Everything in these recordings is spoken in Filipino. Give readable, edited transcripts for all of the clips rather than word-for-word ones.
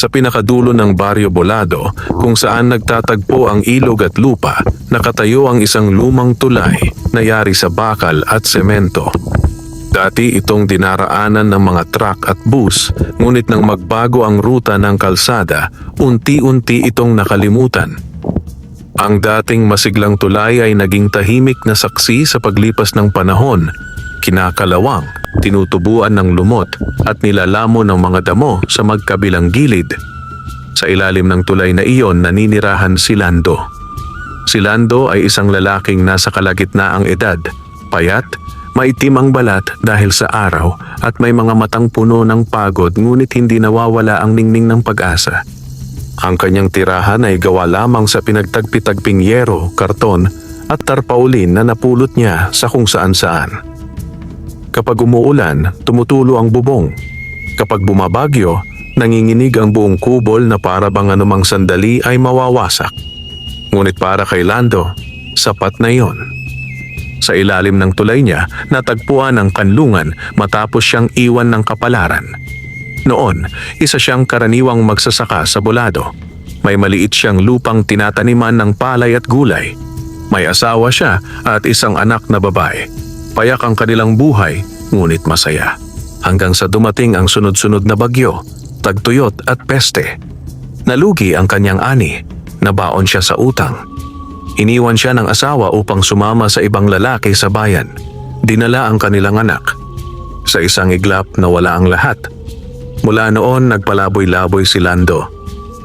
Sa pinakadulo ng Baryo Bolado, kung saan nagtatagpo ang ilog at lupa, nakatayo ang isang lumang tulay na yari sa bakal at semento. Dati itong dinaraanan ng mga truck at bus, ngunit nang magbago ang ruta ng kalsada, unti-unti itong nakalimutan. Ang dating masiglang tulay ay naging tahimik na saksi sa paglipas ng panahon, kinakalawang, tinutubuan ng lumot at nilalamo ng mga damo sa magkabilang gilid. Sa ilalim ng tulay na iyon naninirahan si Lando. Si Lando ay isang lalaking nasa kalagitnaang edad, payat, maitim ang balat dahil sa araw at may mga matang puno ng pagod ngunit hindi nawawala ang ningning ng pag-asa. Ang kanyang tirahan ay gawa lamang sa pinagtagpi-tagping yero, karton at tarpaulin na napulot niya sa kung saan-saan. Kapag umuulan, tumutulo ang bubong. Kapag bumabagyo, nanginginig ang buong kubol na para bang anumang sandali ay mawawasak. Ngunit para kay Lando, sapat na iyon. Sa ilalim ng tulay niya, natagpuan ang kanlungan matapos siyang iwan ng kapalaran. Noon, isa siyang karaniwang magsasaka sa Bolado. May maliit siyang lupang tinataniman ng palay at gulay. May asawa siya at isang anak na babae. Payak ang kanilang buhay, ngunit masaya. Hanggang sa dumating ang sunod-sunod na bagyo, tagtuyot at peste. Nalugi ang kanyang ani, nabaon siya sa utang. Iniwan siya ng asawa upang sumama sa ibang lalaki sa bayan. Dinala ang kanilang anak. Sa isang iglap nawala ang lahat. Mula noon nagpalaboy-laboy si Lando.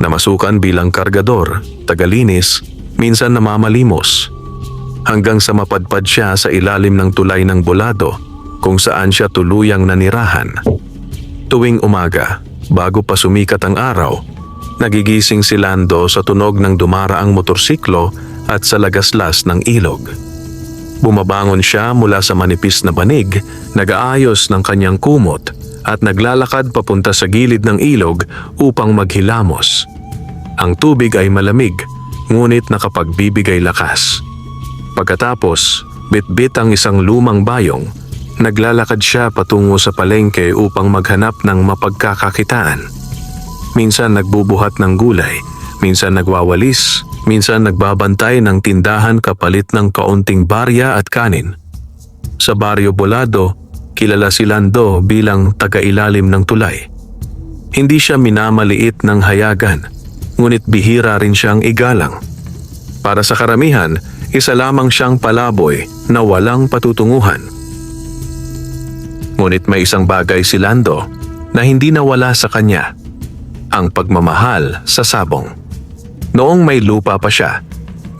Namasukan bilang kargador, tagalinis, minsan namamalimos. Hanggang sa mapadpad siya sa ilalim ng tulay ng Bolado, kung saan siya tuluyang nanirahan. Tuwing umaga, bago pa sumikat ang araw, nagigising si Lando sa tunog ng dumaraang motorsiklo at sa lagaslas ng ilog. Bumabangon siya mula sa manipis na banig, nag-aayos ng kanyang kumot at naglalakad papunta sa gilid ng ilog upang maghilamos. Ang tubig ay malamig, ngunit nakapagbibigay lakas. Pagkatapos, bitbit ang isang lumang bayong, naglalakad siya patungo sa palengke upang maghanap ng mapagkakakitaan. Minsan nagbubuhat ng gulay, minsan nagwawalis, minsan nagbabantay ng tindahan kapalit ng kaunting barya at kanin. Sa Baryo Bolado, kilala si Lando bilang taga-ilalim ng tulay. Hindi siya minamaliit ng hayagan, ngunit bihira rin siyang igalang. Para sa karamihan, isa lamang siyang palaboy na walang patutunguhan. Ngunit may isang bagay si Lando na hindi nawala sa kanya, ang pagmamahal sa sabong. Noong may lupa pa siya,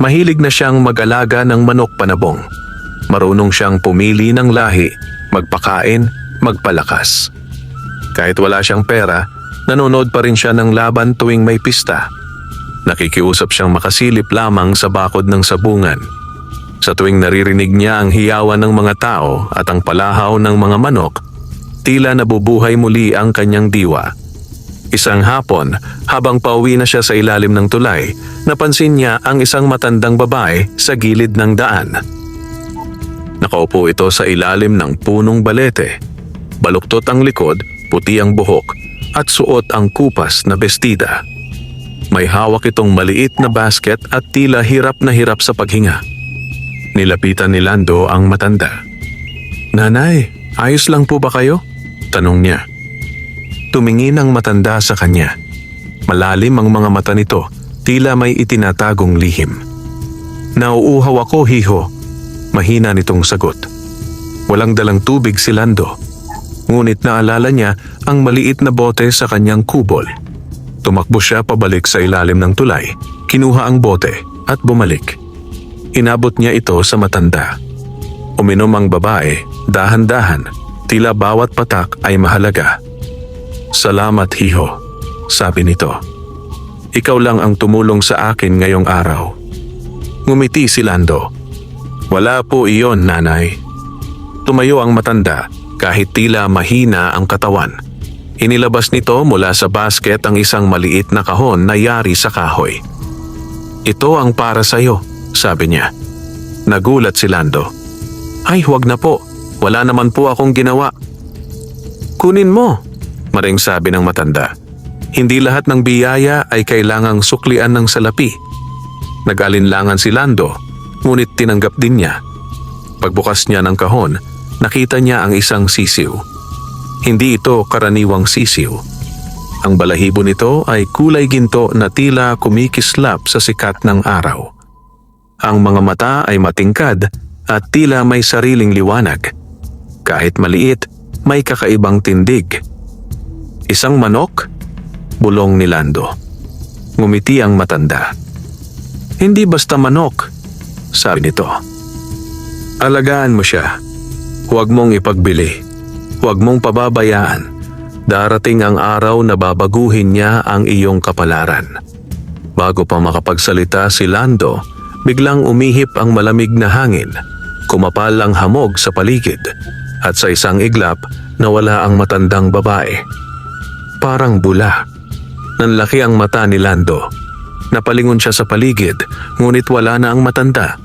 mahilig na siyang mag-alaga ng manok panabong. Marunong siyang pumili ng lahi, magpakain, magpalakas. Kahit wala siyang pera, nanonood pa rin siya ng laban tuwing may pista. Nakikiusap siyang makasilip lamang sa bakod ng sabungan. Sa tuwing naririnig niya ang hiyawan ng mga tao at ang palahaw ng mga manok, tila nabubuhay muli ang kanyang diwa. Isang hapon, habang pauwi na siya sa ilalim ng tulay, napansin niya ang isang matandang babae sa gilid ng daan. Nakaupo ito sa ilalim ng punong balete. Baluktot ang likod, puti ang buhok, at suot ang kupas na bestida. May hawak itong maliit na basket at tila hirap na hirap sa paghinga. Nilapitan ni Lando ang matanda. "Nanay, ayos lang po ba kayo?" tanong niya. Tumingin ang matanda sa kanya. Malalim ang mga mata nito, tila may itinatagong lihim. "Nauuhaw ako, hiho," mahina nitong sagot. Walang dalang tubig si Lando, ngunit naalala niya ang maliit na bote sa kanyang kubol. Tumakbo siya pabalik sa ilalim ng tulay, kinuha ang bote at bumalik. Inabot niya ito sa matanda. Uminom ang babae, dahan-dahan, tila bawat patak ay mahalaga. "Salamat, hiho," sabi nito. "Ikaw lang ang tumulong sa akin ngayong araw." Ngumiti si Lando. "Wala po iyon, nanay." Tumayo ang matanda kahit tila mahina ang katawan. Inilabas nito mula sa basket ang isang maliit na kahon na yari sa kahoy. "Ito ang para sa'yo," sabi niya. Nagulat si Lando. "Ay, huwag na po. Wala naman po akong ginawa." "Kunin mo," maring sabi ng matanda. Hindi lahat ng biyaya ay kailangang suklian ng salapi. Nag-alinlangan si Lando, ngunit tinanggap din niya. Pagbukas niya ng kahon, nakita niya ang isang sisiw. Hindi ito karaniwang sisiw. Ang balahibo nito ay kulay ginto na tila kumikislap sa sikat ng araw. Ang mga mata ay matingkad at tila may sariling liwanag. Kahit maliit, may kakaibang tindig. Isang manok? Bulong ni Lando. Ngumiti ang matanda. Hindi basta manok, sabi nito. Alagaan mo siya. Huwag mong ipagbili. Huwag mong pababayaan. Darating ang araw na babaguhin niya ang iyong kapalaran. Bago pa makapagsalita si Lando, biglang umihip ang malamig na hangin. Kumapal ang hamog sa paligid at sa isang iglap nawala ang matandang babae. Parang bula. Nanlaki ang mata ni Lando. Napalingon siya sa paligid, ngunit wala na ang matanda.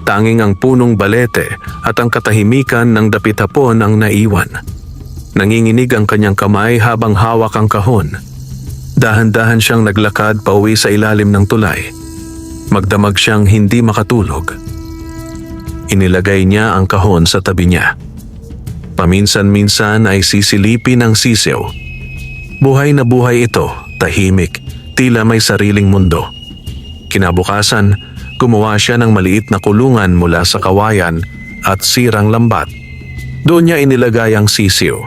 Tanging ang punong balete at ang katahimikan ng dapit hapon ang naiwan. Nanginginig ang kanyang kamay habang hawak ang kahon. Dahan-dahan siyang naglakad pauwi sa ilalim ng tulay. Magdamag siyang hindi makatulog. Inilagay niya ang kahon sa tabi niya. Paminsan-minsan ay sisilipin ang sisiw. Buhay na buhay ito, tahimik, tila may sariling mundo. Kinabukasan, gumawa siya ng maliit na kulungan mula sa kawayan at sirang lambat. Doon niya inilagay ang sisiw.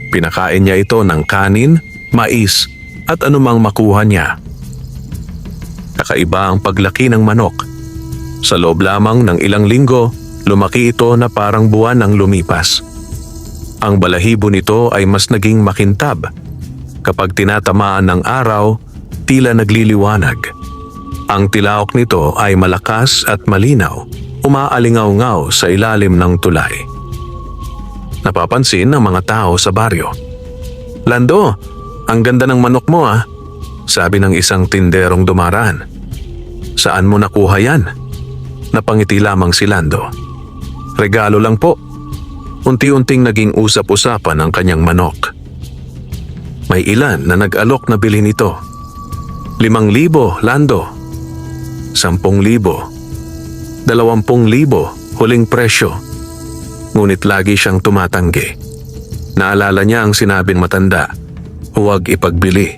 Pinakain niya ito ng kanin, mais at anumang makuha niya. Kakaiba ang paglaki ng manok. Sa loob lamang ng ilang linggo, lumaki ito na parang buwan ang lumipas. Ang balahibo nito ay mas naging makintab. Kapag tinatamaan ng araw, tila nagliliwanag. Ang tilaok nito ay malakas at malinaw, umaalingaw-ngaw sa ilalim ng tulay. Napapansin ng mga tao sa baryo. Lando, ang ganda ng manok mo ah, sabi ng isang tinderong dumaraan. Saan mo nakuha yan? Napangiti lamang si Lando. Regalo lang po. Unti-unting naging usap-usapan ang kanyang manok. May ilan na nag-alok na bilhin ito. 5,000, Lando. 10,000. 20,000, huling presyo. Ngunit lagi siyang tumatanggi. Naalala niya ang sinabing matanda, huwag ipagbili.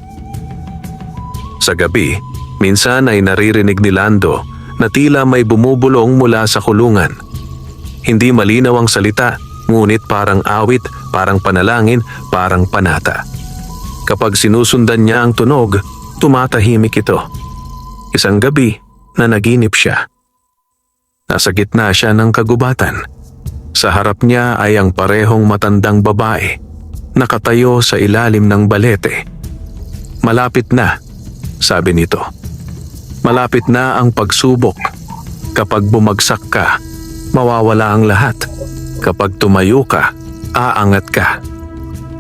Sa gabi, minsan ay naririnig ni Lando na tila may bumubulong mula sa kulungan. Hindi malinaw ang salita, ngunit parang awit, parang panalangin, parang panata. Kapag sinusundan niya ang tunog, tumatahimik ito. Isang gabi, nanaginip siya. Nasa gitna siya ng kagubatan. Sa harap niya ay ang parehong matandang babae, nakatayo sa ilalim ng balete. Malapit na, sabi nito. Malapit na ang pagsubok. Kapag bumagsak ka, mawawala ang lahat. Kapag tumayo ka, aangat ka.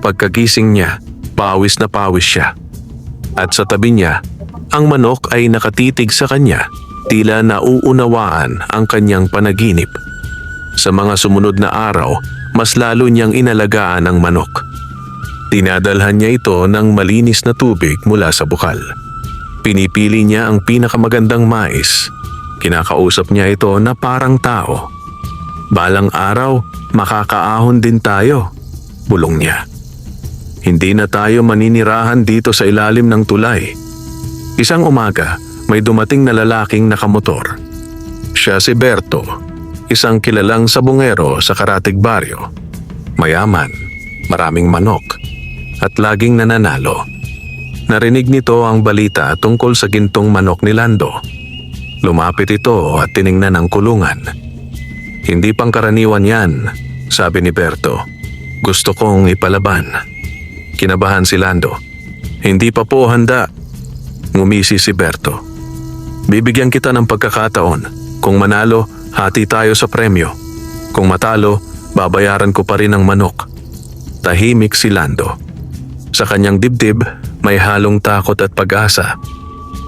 Pagkagising niya, pawis na pawis siya. At sa tabi niya, ang manok ay nakatitig sa kanya, tila nauunawaan ang kanyang panaginip. Sa mga sumunod na araw, mas lalo niyang inalagaan ang manok. Dinadalhan niya ito ng malinis na tubig mula sa bukal. Pinipili niya ang pinakamagandang mais. Kinakausap niya ito na parang tao. Balang araw, makakaahon din tayo, bulong niya. Hindi na tayo maninirahan dito sa ilalim ng tulay. Isang umaga, may dumating na lalaking nakamotor. Siya si Berto, isang kilalang sabungero sa Karatig Baryo. Mayaman, maraming manok, at laging nananalo. Narinig nito ang balita tungkol sa gintong manok ni Lando. Lumapit ito at tiningnan ang kulungan. Hindi pangkaraniwan yan, sabi ni Berto. Gusto kong ipalaban. Kinabahan si Lando. Hindi pa po handa. Ngumisi si Berto. Bibigyan kita ng pagkakataon. Kung manalo, hati tayo sa premyo. Kung matalo, babayaran ko pa rin ang manok. Tahimik si Lando. Sa kanyang dibdib, may halong takot at pag-asa.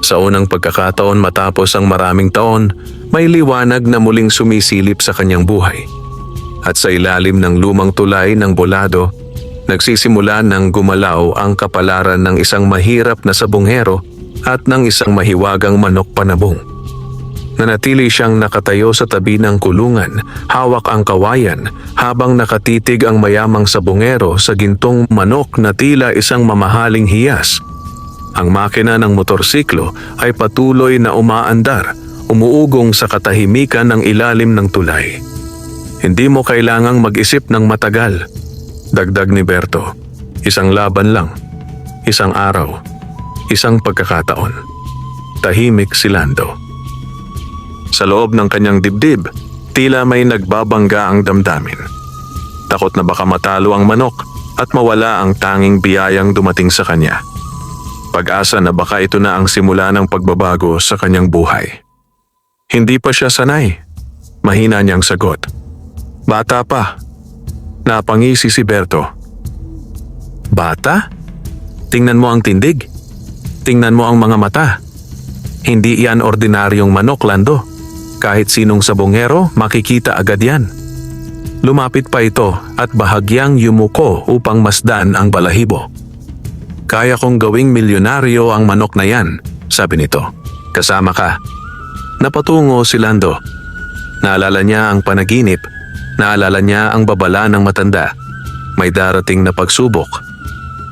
Sa unang pagkakataon matapos ang maraming taon, may liwanag na muling sumisilip sa kanyang buhay. At sa ilalim ng lumang tulay ng bolado, Nagsisimula ng gumalaw ang kapalaran ng isang mahirap na sabongero at ng isang mahiwagang manok panabong. Nanatili siyang nakatayo sa tabi ng kulungan, hawak ang kawayan habang nakatitig ang mayamang sabongero sa gintong manok na tila isang mamahaling hiyas. Ang makina ng motorsiklo ay patuloy na umaandar, umuugong sa katahimikan ng ilalim ng tulay. Hindi mo kailangang mag-isip ng matagal. Dagdag ni Berto, isang laban lang, isang araw, isang pagkakataon. Tahimik si Lando. Sa loob ng kanyang dibdib, tila may nagbabangga ang damdamin. Takot na baka matalo ang manok at mawala ang tanging biyayang dumating sa kanya. Pag-asa na baka ito na ang simula ng pagbabago sa kanyang buhay. Hindi pa siya sanay. Mahina niyang sagot. Bata pa. Napangisi si Berto. Bata? Tingnan mo ang tindig. Tingnan mo ang mga mata. Hindi yan ordinaryong manok, Lando. Kahit sinong sabongero, makikita agad yan. Lumapit pa ito at bahagyang yumuko upang masdan ang balahibo. Kaya kong gawing milyonaryo ang manok na yan, sabi nito. Kasama ka. Napatungo si Lando. Naalala niya ang panaginip. Naalala niya ang babala ng matanda. May darating na pagsubok.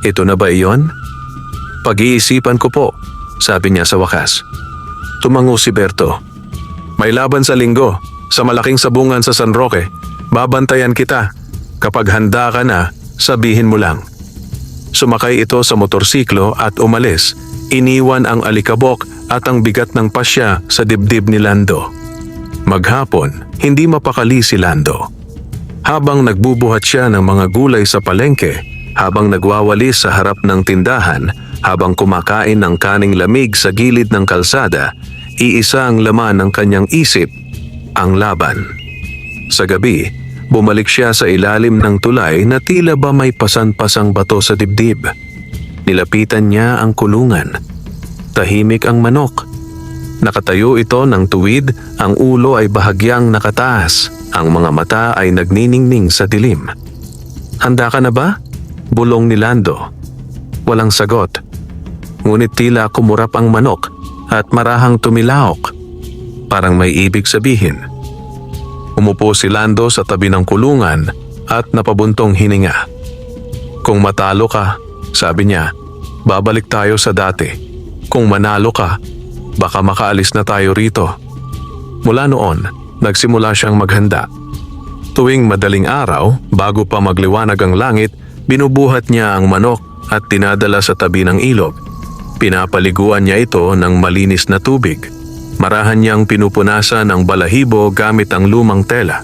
Ito na ba iyon? Pag-iisipan ko po, sabi niya sa wakas. Tumango si Berto. May laban sa linggo, sa malaking sabungan sa San Roque. Babantayan kita. Kapag handa ka na, sabihin mo lang. Sumakay ito sa motorsiklo at umalis. Iniwan ang alikabok at ang bigat ng pasya sa dibdib ni Lando. Maghapon, hindi mapakali si Lando. Habang nagbubuhat siya ng mga gulay sa palengke, habang nagwawalis sa harap ng tindahan, habang kumakain ng kaning lamig sa gilid ng kalsada, iisa ang laman ng kanyang isip, ang laban. Sa gabi, bumalik siya sa ilalim ng tulay na tila ba may pasan-pasang bato sa dibdib. Nilapitan niya ang kulungan. Tahimik ang manok. Nakatayo ito ng tuwid, ang ulo ay bahagyang nakataas, ang mga mata ay nagniningning sa dilim. Handa ka na ba? Bulong ni Lando. Walang sagot. Ngunit tila kumurap ang manok at marahang tumilaok. Parang may ibig sabihin. Umupo si Lando sa tabi ng kulungan at napabuntong hininga. Kung matalo ka, sabi niya, babalik tayo sa dati. Kung manalo ka, baka makaalis na tayo rito. Mula noon, nagsimula siyang maghanda. Tuwing madaling araw, bago pa magliwanag ang langit, binubuhat niya ang manok at tinadala sa tabi ng ilog. Pinapaliguan niya ito ng malinis na tubig. Marahan niyang pinupunasan ang balahibo gamit ang lumang tela.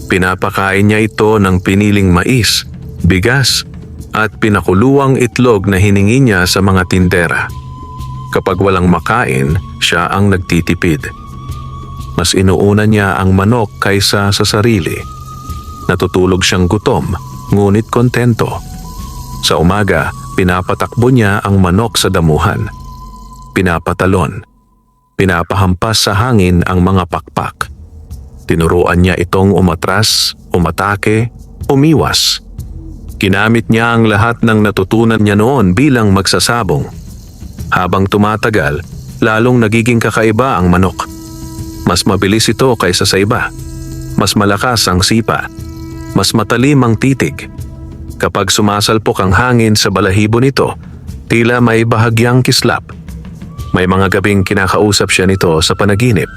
Pinapakain niya ito ng piniling mais, bigas, at pinakuluang itlog na hiningi niya sa mga tindera. Kapag walang makain, siya ang nagtitipid. Mas inuuna niya ang manok kaysa sa sarili. Natutulog siyang gutom, ngunit kontento. Sa umaga, pinapatakbo niya ang manok sa damuhan. Pinapatalon. Pinapahampas sa hangin ang mga pakpak. Tinuruan niya itong umatras, umatake, umiwas. Ginamit niya ang lahat ng natutunan niya noon bilang magsasabong. Habang tumatagal, lalong nagiging kakaiba ang manok. Mas mabilis ito kaysa sa iba. Mas malakas ang sipa. Mas matalim ang titig. Kapag sumasalpok ang hangin sa balahibo nito, tila may bahagyang kislap. May mga gabing kinakausap siya nito sa panaginip.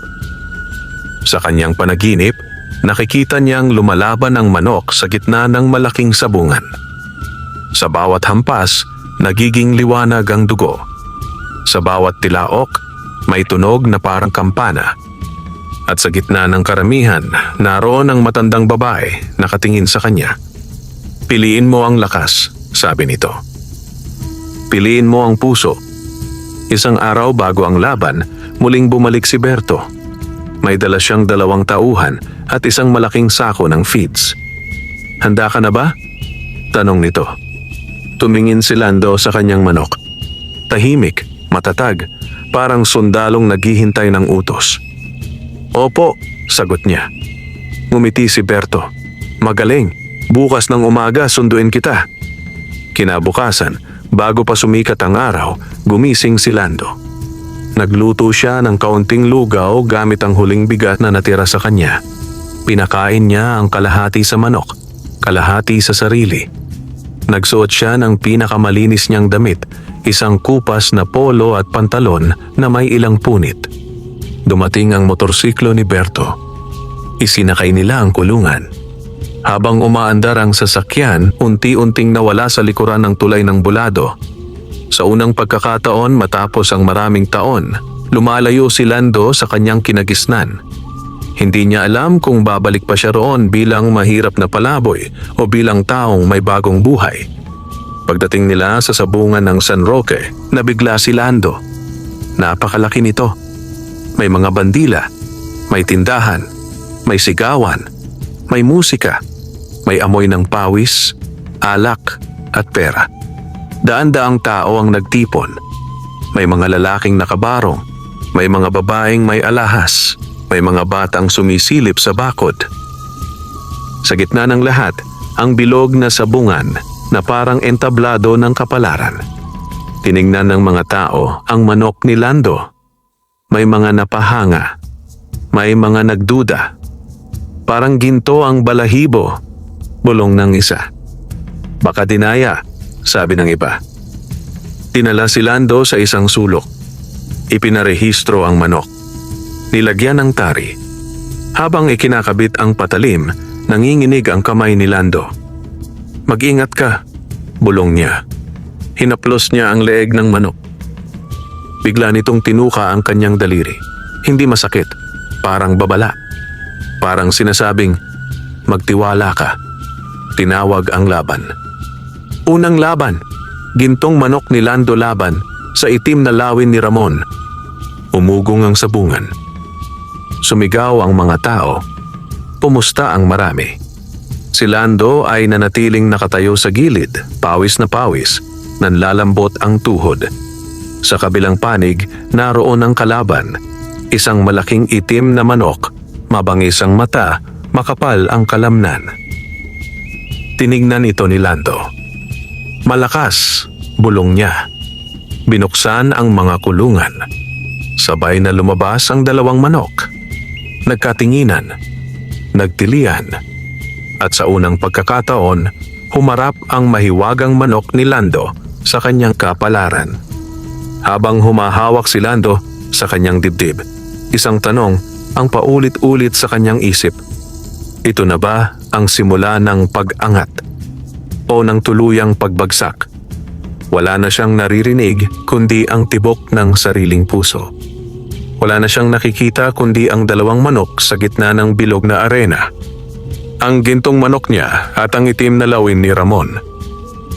Sa kanyang panaginip, nakikita niyang lumalaban ang manok sa gitna ng malaking sabungan. Sa bawat hampas, nagiging liwanag ang dugo. Sa bawat tilaok, may tunog na parang kampana. At sa gitna ng karamihan, naroon ang matandang babae nakatingin sa kanya. Piliin mo ang lakas, sabi nito. Piliin mo ang puso. Isang araw bago ang laban, muling bumalik si Berto. May dala siyang 2 tauhan at isang malaking sako ng feeds. Handa ka na ba? Tanong nito. Tumingin si Lando sa kanyang manok. Tahimik, matatag, parang sundalong naghihintay ng utos. Opo, sagot niya. Ngumiti si Berto. Magaling, bukas ng umaga sunduin kita. Kinabukasan, bago pa sumikat ang araw, gumising si Lando. Nagluto siya ng kaunting lugaw gamit ang huling bigat na natira sa kanya. Pinakain niya ang kalahati sa manok, kalahati sa sarili. Nagsuot siya ng pinakamalinis niyang damit, isang kupas na polo at pantalon na may ilang punit. Dumating ang motorsiklo ni Berto. Isinakay nila ang kulungan. Habang umaandar ang sasakyan, unti-unting nawala sa likuran ng tulay ng bulado. Sa unang pagkakataon matapos ang maraming taon, lumalayo si Lando sa kanyang kinagisnan. Hindi niya alam kung babalik pa siya roon bilang mahirap na palaboy o bilang taong may bagong buhay. Pagdating nila sa sabungan ng San Roque, nabigla si Lando. Napakalaki nito. May mga bandila, may tindahan, may sigawan, may musika, may amoy ng pawis, alak at pera. Daan-daang tao ang nagtipon. May mga lalaking nakabarong, may mga babaeng may alahas, may mga batang sumisilip sa bakod. Sa gitna ng lahat, ang bilog na sabungan na parang entablado ng kapalaran. Tiningnan ng mga tao ang manok ni Lando. May mga napahanga, may mga nagduda. Parang ginto ang balahibo, bulong ng isa. Baka dinaya, sabi ng iba. Dinala si Lando sa isang sulok. Ipinarehistro ang manok. Nilagyan ng tari. Habang ikinakabit ang patalim, nanginginig ang kamay ni Lando. Mag-ingat ka, bulong niya. Hinaplos niya ang leeg ng manok. Bigla nitong tinuka ang kanyang daliri. Hindi masakit, parang babala. Parang sinasabing, magtiwala ka. Tinawag ang laban. Unang laban, gintong manok ni Lando laban sa itim na lawin ni Ramon. Umugong ang sabungan. Sumigaw ang mga tao. Pumusta ang marami. Si Lando ay nanatiling nakatayo sa gilid, pawis na pawis, nanlalambot ang tuhod. Sa kabilang panig, naroon ang kalaban. Isang malaking itim na manok, mabangis ang mata, makapal ang kalamnan. Tinignan ito ni Lando. Malakas, bulong niya. Binuksan ang mga kulungan. Sabay na lumabas ang dalawang manok. Nagkatinginan, nagtilian, at sa unang pagkakataon, humarap ang mahiwagang manok ni Lando sa kanyang kapalaran. Habang humahawak si Lando sa kanyang dibdib, isang tanong ang paulit-ulit sa kanyang isip. Ito na ba ang simula ng pag-angat o ng tuluyang pagbagsak? Wala na siyang naririnig kundi ang tibok ng sariling puso. Wala na siyang nakikita kundi ang dalawang manok sa gitna ng bilog na arena. Ang gintong manok niya at ang itim na lawin ni Ramon.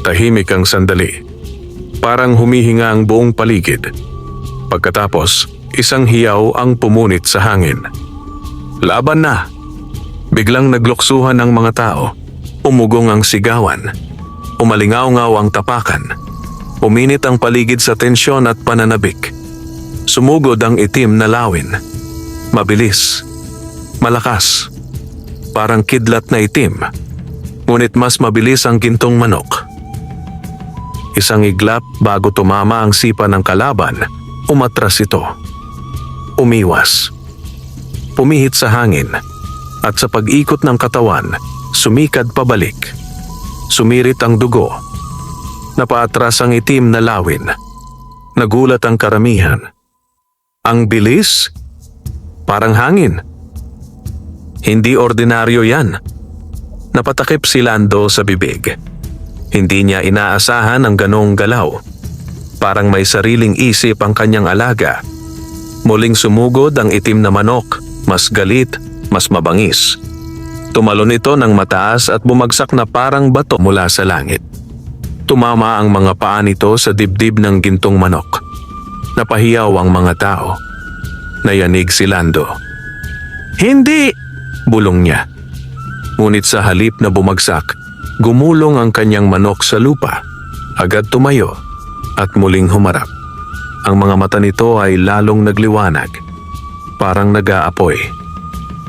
Tahimik ang sandali. Parang humihinga ang buong paligid. Pagkatapos, isang hiyaw ang pumunit sa hangin. Laban na! Biglang nagluksuhan ang mga tao. Umugong ang sigawan. Umalingaw-ngaw ang tapakan. Uminit ang paligid sa tensyon at pananabik. Sumugod ang itim na lawin. Mabilis. Malakas. Parang kidlat na itim. Ngunit mas mabilis ang gintong manok. Isang iglap bago tumama ang sipa ng kalaban, umatras ito. Umiwas. Pumihit sa hangin at sa pag-ikot ng katawan, sumikad pabalik. Sumirit ang dugo. Napaatras ang itim na lawin. Nagulat ang karamihan. Ang bilis? Parang hangin. Hindi ordinaryo yan. Napatakip si Lando sa bibig. Hindi niya inaasahan ang ganong galaw. Parang may sariling isip ang kanyang alaga. Muling sumugod ang itim na manok, mas galit, mas mabangis. Tumalon ito ng mataas at bumagsak na parang bato mula sa langit. Tumama ang mga paa nito sa dibdib ng gintong manok. Napahiyaw ang mga tao. Nayanig si Lando. Hindi! Bulong niya. Ngunit sa halip na bumagsak, gumulong ang kanyang manok sa lupa. Agad tumayo at muling humarap. Ang mga mata nito ay lalong nagliwanag. Parang nag-aapoy.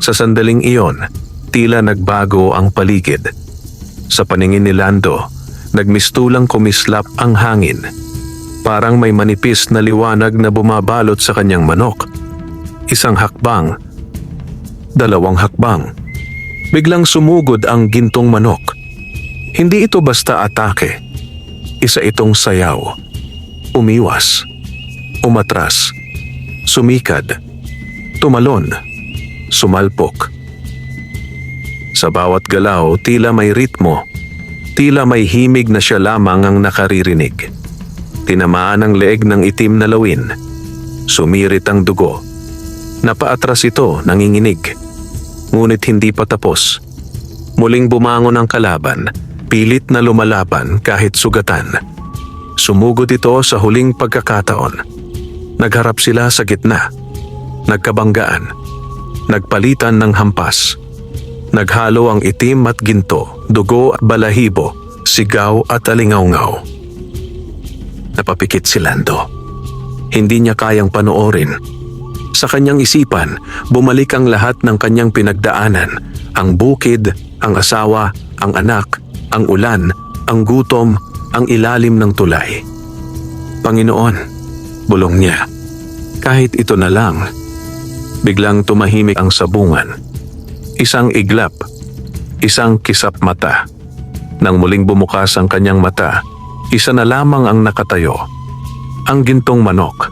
Sa sandaling iyon, tila nagbago ang paligid. Sa paningin ni Lando, nagmistulang kumislap ang hangin. Parang may manipis na liwanag na bumabalot sa kanyang manok. Isang hakbang, dalawang hakbang. Biglang sumugod ang gintong manok. Hindi ito basta atake. Isa itong sayaw. Umiwas. Umatras. Sumikad. Tumalon. Sumalpok. Sa bawat galaw, tila may ritmo. Tila may himig na siya lamang ang nakaririnig. Tinamaan ang leeg ng itim na lawin. Sumirit ang dugo. Napaatras ito, nanginginig. Ngunit hindi pa tapos. Muling bumangon ang kalaban, pilit na lumalaban kahit sugatan. Sumugod ito sa huling pagkakataon. Nagharap sila sa gitna. Nagkabanggaan. Nagpalitan ng hampas. Naghalo ang itim at ginto, dugo at balahibo, sigaw at alingawngaw. Napapikit si Lando. Hindi niya kayang panoorin. Sa kanyang isipan, bumalik ang lahat ng kanyang pinagdaanan. Ang bukid, ang asawa, ang anak, ang ulan, ang gutom, ang ilalim ng tulay. Panginoon, bulong niya. Kahit ito na lang. Biglang tumahimik ang sabungan. Isang iglap, isang kisap mata. Nang muling bumukas ang kanyang mata, isa na lamang ang nakatayo. Ang gintong manok.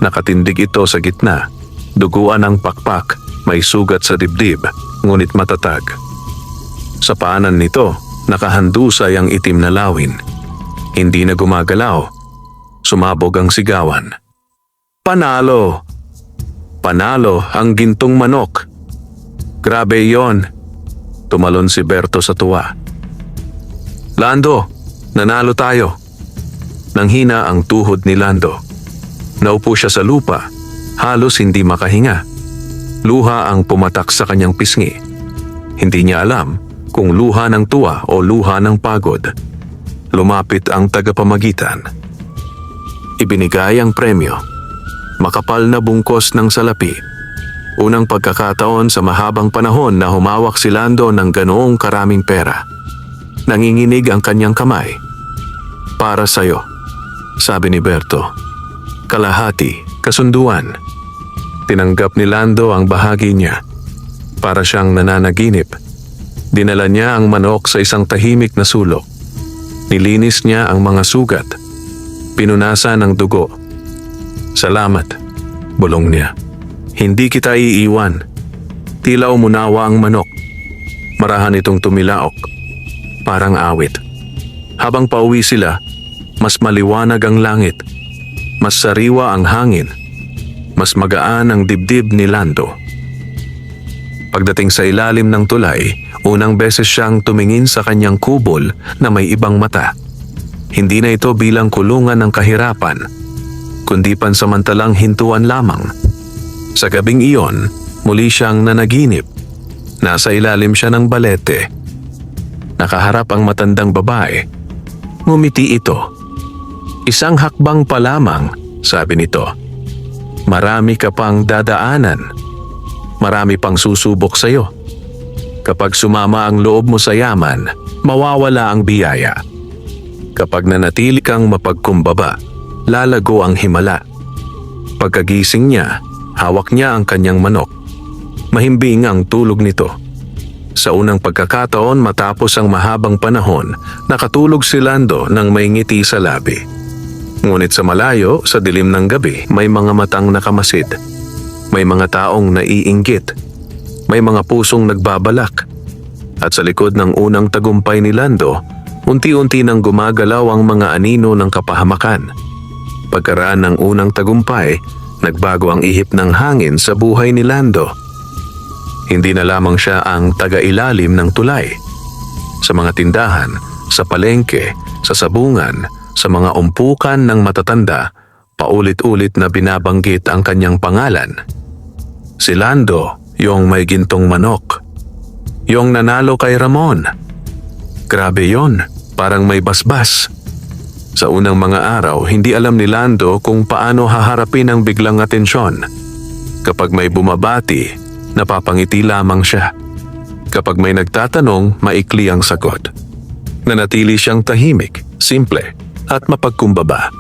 Nakatindig ito sa gitna, duguan ang pakpak, may sugat sa dibdib, ngunit matatag. Sa paanan nito, nakahandusay ang itim na lawin. Hindi na gumagalaw. Sumabog ang sigawan. Panalo! Panalo ang gintong manok! Grabe yon! Tumalon si Berto sa tuwa. Lando, nanalo tayo! Nanghina ang tuhod ni Lando. Naupo siya sa lupa, halos hindi makahinga. Luha ang pumatak sa kanyang pisngi. Hindi niya alam kung luha ng tuwa o luha ng pagod. Lumapit ang tagapamagitan. Ibinigay ang premyo. Makapal na bungkos ng salapi. Unang pagkakataon sa mahabang panahon na humawak si Lando ng ganoong karaming pera. Nanginginig ang kanyang kamay. Para sa'yo, sabi ni Berto. Kalahati, kasunduan. Tinanggap ni Lando ang bahagi niya. Para siyang nananaginip. Dinala niya ang manok sa isang tahimik na sulok. Nilinis niya ang mga sugat. Pinunasan ang dugo. Salamat, bulong niya. Hindi kita iiwan. Tila umunawa ang manok. Marahan itong tumilaok. Parang awit. Habang pauwi sila, mas maliwanag ang langit. Mas sariwa ang hangin. Mas magaan ang dibdib ni Lando. Pagdating sa ilalim ng tulay, unang beses siyang tumingin sa kanyang kubol na may ibang mata. Hindi na ito bilang kulungan ng kahirapan, kundi pansamantalang hintuan lamang. Sa gabing iyon, muli siyang nanaginip. Nasa ilalim siya ng balete. Nakaharap ang matandang babae. Ngumiti ito. Isang hakbang pa lamang, sabi nito. Marami ka pang dadaanan. Marami pang susubok sa iyo. Kapag sumama ang loob mo sa yaman, mawawala ang biyaya. Kapag nanatili kang mapagkumbaba, lalago ang himala. Pagkagising niya, hawak niya ang kanyang manok. Mahimbing ang tulog nito. Sa unang pagkakataon matapos ang mahabang panahon, nakatulog si Lando nang may ngiti sa labi. Ngunit sa malayo, sa dilim ng gabi, may mga matang nakamasid. May mga taong naiinggit. May mga pusong nagbabalak. At sa likod ng unang tagumpay ni Lando, unti-unti nang gumagalaw ang mga anino ng kapahamakan. Pagkaraan ng unang tagumpay, nagbago ang ihip ng hangin sa buhay ni Lando. Hindi na lamang siya ang taga-ilalim ng tulay. Sa mga tindahan, sa palengke, sa sabungan, sa mga umpukan ng matatanda, paulit-ulit na binabanggit ang kanyang pangalan. Si Lando, yung may gintong manok. Yung nanalo kay Ramon. Grabe yon, parang may basbas. Sa unang mga araw, hindi alam ni Lando kung paano haharapin ang biglang atensyon. Kapag may bumabati, napapangiti lamang siya. Kapag may nagtatanong, maikli ang sagot. Nanatili siyang tahimik, simple, at mapagkumbaba.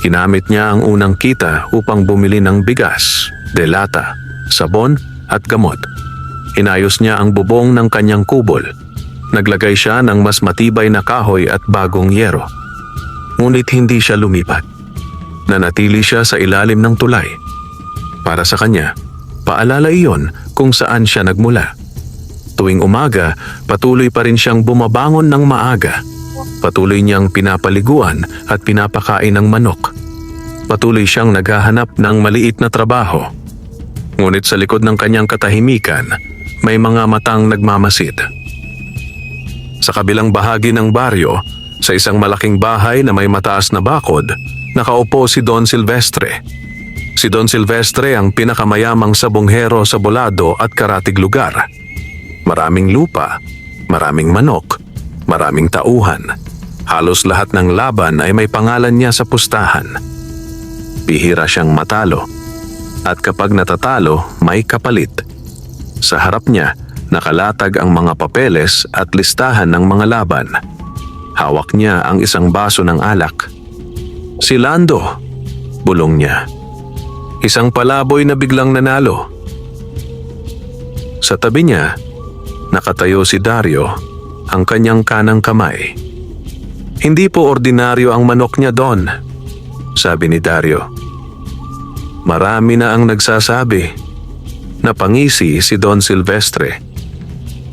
Ginamit niya ang unang kita upang bumili ng bigas, delata, sabon at gamot. Inayos niya ang bubong ng kanyang kubol. Naglagay siya ng mas matibay na kahoy at bagong yero. Ngunit hindi siya lumipat. Nanatili siya sa ilalim ng tulay. Para sa kanya, paalala iyon kung saan siya nagmula. Tuwing umaga, patuloy pa rin siyang bumabangon ng maaga. Patuloy niyang pinapaliguan at pinapakain ng manok. Patuloy siyang naghahanap ng maliit na trabaho. Ngunit sa likod ng kanyang katahimikan, may mga matang nagmamasid. Sa kabilang bahagi ng baryo, sa isang malaking bahay na may mataas na bakod, nakaupo si Don Silvestre. Si Don Silvestre ang pinakamayamang sabonghero sa Bolado at karatig lugar. Maraming lupa, maraming manok, maraming tauhan. Halos lahat ng laban ay may pangalan niya sa pustahan. Bihira siyang matalo. At kapag natatalo, may kapalit. Sa harap niya, nakalatag ang mga papeles at listahan ng mga laban. Hawak niya ang isang baso ng alak. Si Lando, bulong niya. Isang palaboy na biglang nanalo. Sa tabi niya, nakatayo si Dario, ang kanyang kanang kamay. Hindi po ordinaryo ang manok niya, Don, sabi ni Dario. Marami na ang nagsasabi. Napangisi si Don Silvestre.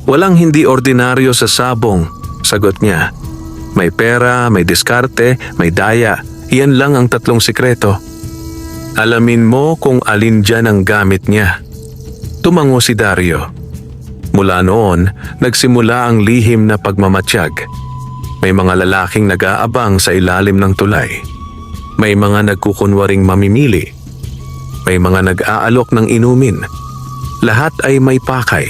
Walang hindi ordinaryo sa sabong, sagot niya. May pera, may diskarte, may daya. Iyan lang ang tatlong sikreto. Alamin mo kung alin dyan ang gamit niya. Tumango si Dario. Mula noon, nagsimula ang lihim na pagmamatsyag. May mga lalaking nag-aabang sa ilalim ng tulay. May mga nagkukunwaring mamimili. May mga nag-aalok ng inumin. Lahat ay may pakay.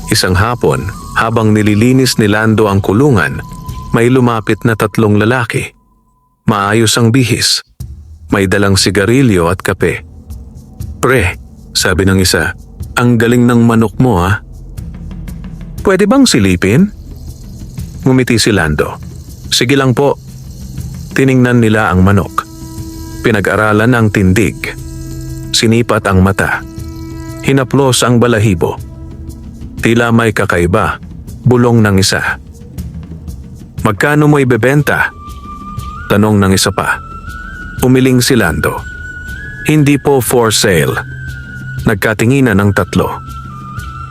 Isang hapon, habang nililinis ni Lando ang kulungan, may lumapit na tatlong lalaki. Maayos ang bihis. May dalang sigarilyo at kape. Pre, sabi ng isa, ang galing ng manok mo ha. Pwede bang silipin? Ngumiti si Lando. Sige lang po. Tiningnan nila ang manok. Pinag-aralan ang tindig. Sinipat ang mata. Hinaplos ang balahibo. Tila may kakaiba. Bulong ng isa. Magkano mo ibebenta? Tanong ng isa pa. Umiling si Lando. Hindi po for sale. Nagkatinginan ng tatlo.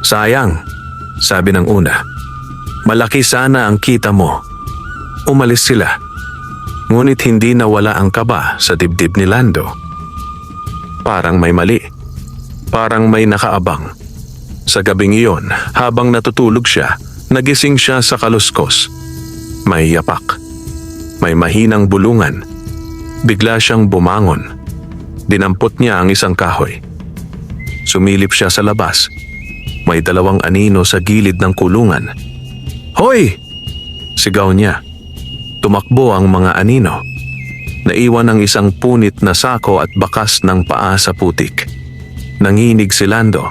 Sayang, sabi ng una. Malaki sana ang kita mo. Umalis sila. Ngunit hindi nawala ang kaba sa dibdib ni Lando. Parang may mali. Parang may nakaabang. Sa gabing iyon, habang natutulog siya, nagising siya sa kaluskos. May yapak. May mahinang bulungan. Bigla siyang bumangon. Dinampot niya ang isang kahoy. Sumilip siya sa labas. May dalawang anino sa gilid ng kulungan. Hoy! Sigaw niya. Tumakbo ang mga anino. Naiwan ang isang punit na sako at bakas ng paa sa putik. Nanginig si Lando.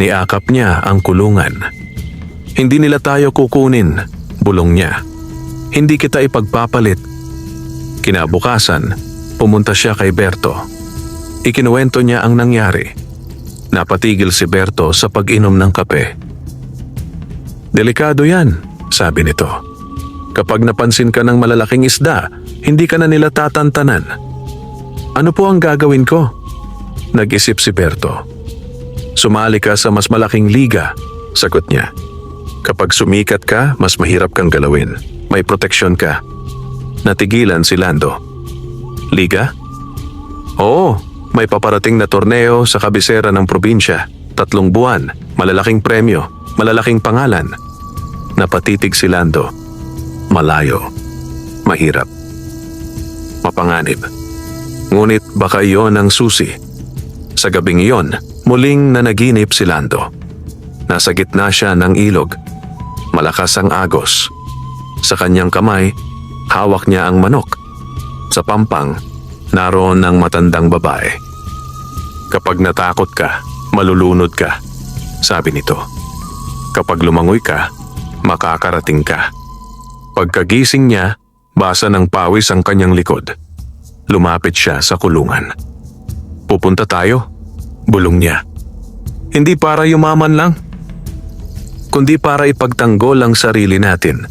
Niakap niya ang kulungan. Hindi nila tayo kukunin, bulong niya. Hindi kita ipagpapalit. Kinabukasan, pumunta siya kay Berto. Ikinuwento niya ang nangyari. Napatigil si Berto sa pag-inom ng kape. Delikado yan, sabi nito. Kapag napansin ka ng malalaking isda, hindi ka na nila tatantanan. Ano po ang gagawin ko? Nag-isip si Berto. Sumali ka sa mas malaking liga, sagot niya. Kapag sumikat ka, mas mahirap kang galawin. May proteksyon ka. Natigilan si Lando. Liga? Oo, may paparating na torneo sa kabisera ng probinsya. 3 buwan, malalaking premyo, malalaking pangalan. Napatitig si Lando. Malayo. Mahirap. Mapanganib. Ngunit baka iyon ang susi. Sa gabing iyon, muling nanaginip si Lando. Nasa gitna siya ng ilog. Malakas ang agos. Sa kanyang kamay, hawak niya ang manok. Sa pampang, naroon ang matandang babae. Kapag natakot ka, malulunod ka, sabi nito. Kapag lumangoy ka, makakarating ka. Pagkagising niya, basa ng pawis ang kanyang likod. Lumapit siya sa kulungan. Pupunta tayo, bulong niya. Hindi para yumaman lang, kundi para ipagtanggol ang sarili natin.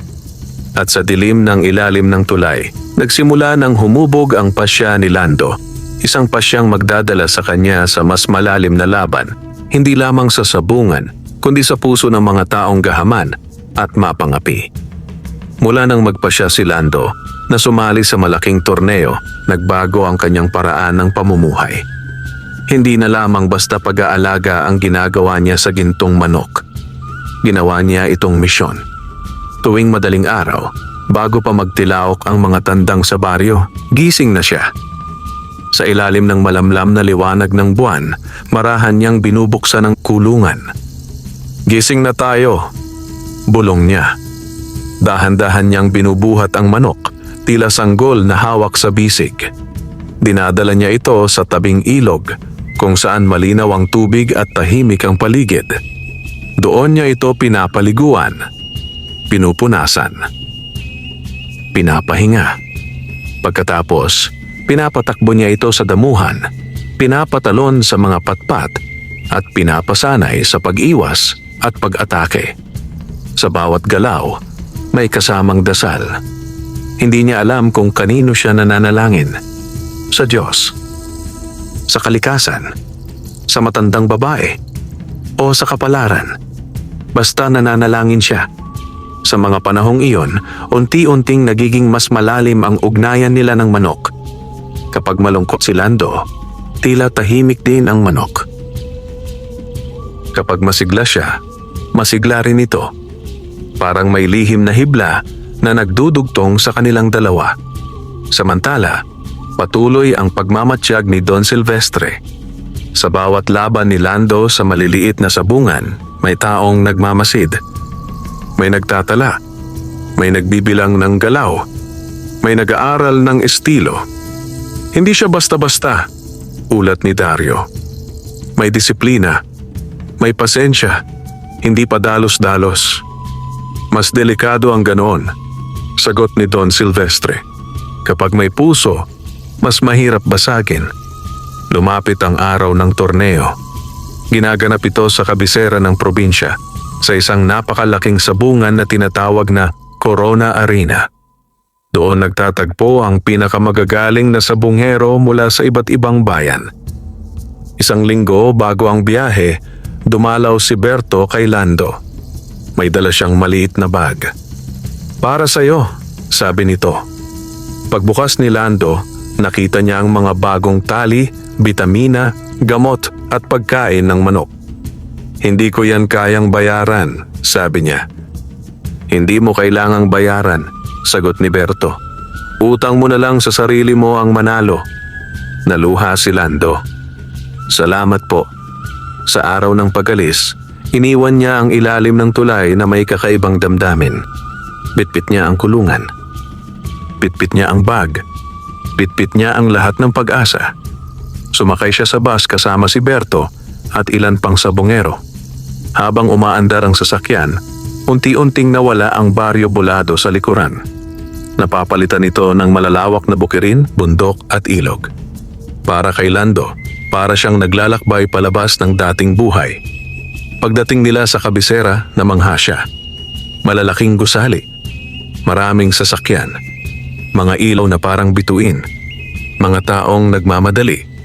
At sa dilim ng ilalim ng tulay, nagsimula nang humubog ang pasya ni Lando. Isang pasyang magdadala sa kanya sa mas malalim na laban, hindi lamang sa sabungan, kundi sa puso ng mga taong gahaman at mapangapi. Mula nang magpasya si Lando na sumali sa malaking torneo, nagbago ang kanyang paraan ng pamumuhay. Hindi na lamang basta pag-aalaga ang ginagawa niya sa gintong manok. Ginawa niya itong misyon. Tuwing madaling araw, bago pa magtilaok ang mga tandang sa baryo, gising na siya. Sa ilalim ng malamlam na liwanag ng buwan, marahan niyang binubuksan ang kulungan. Gising na tayo, bulong niya. Dahan-dahan niyang binubuhat ang manok, tila sanggol na hawak sa bisig. Dinadala niya ito sa tabing ilog, kung saan malinaw ang tubig at tahimik ang paligid. Doon niya ito pinapaliguan, pinupunasan, pinapahinga. Pagkatapos, pinapatakbo niya ito sa damuhan, pinapatalon sa mga patpat at pinapasanay sa pag-iwas at pag-atake. Sa bawat galaw, may kasamang dasal. Hindi niya alam kung kanino siya nananalangin. Sa Diyos, sa kalikasan, sa matandang babae, o sa kapalaran. Basta nananalangin siya. Sa mga panahong iyon, unti-unting nagiging mas malalim ang ugnayan nila ng manok. Kapag malungkot si Lando, tila tahimik din ang manok. Kapag masigla siya, masigla rin ito. Parang may lihim na hibla na nagdudugtong sa kanilang dalawa. Samantala, patuloy ang pagmamatsyag ni Don Silvestre. Sa bawat laban ni Lando sa maliliit na sabungan, may taong nagmamasid. May nagtatala, may nagbibilang ng galaw, may nag-aaral ng estilo. Hindi siya basta-basta, ulat ni Dario. May disiplina, may pasensya, hindi pa dalos-dalos. Mas delikado ang ganoon, sagot ni Don Silvestre. Kapag may puso, mas mahirap basagin. Lumapit ang araw ng torneo. Ginaganap ito sa kabisera ng probinsya, sa isang napakalaking sabungan na tinatawag na Corona Arena. Doon nagtatagpo ang pinakamagagaling na sabungero mula sa iba't ibang bayan. Isang linggo bago ang biyahe, dumalaw si Berto kay Lando. May dala siyang maliit na bag. Para sa'yo, sabi nito. Pagbukas ni Lando, nakita niya ang mga bagong tali, bitamina, gamot at pagkain ng manok. Hindi ko yan kayang bayaran, sabi niya. Hindi mo kailangang bayaran, sagot ni Berto. Utang mo na lang sa sarili mo ang manalo. Naluha si Lando. Salamat po. Sa araw ng pag-alis, iniwan niya ang ilalim ng tulay na may kakaibang damdamin. Bitbit niya ang kulungan. Bitbit niya ang bag. Bitbit niya ang lahat ng pag-asa. Sumakay siya sa bus kasama si Berto at ilan pang sabongero. Habang umaandar ang sasakyan, unti-unting nawala ang Baryo Bolado sa likuran. Napapalitan ito ng malalawak na bukirin, bundok at ilog. Para kay Lando, para siyang naglalakbay palabas ng dating buhay. Pagdating nila sa kabisera, namangha siya. Malalaking gusali, maraming sasakyan, mga ilaw na parang bituin, mga taong nagmamadali.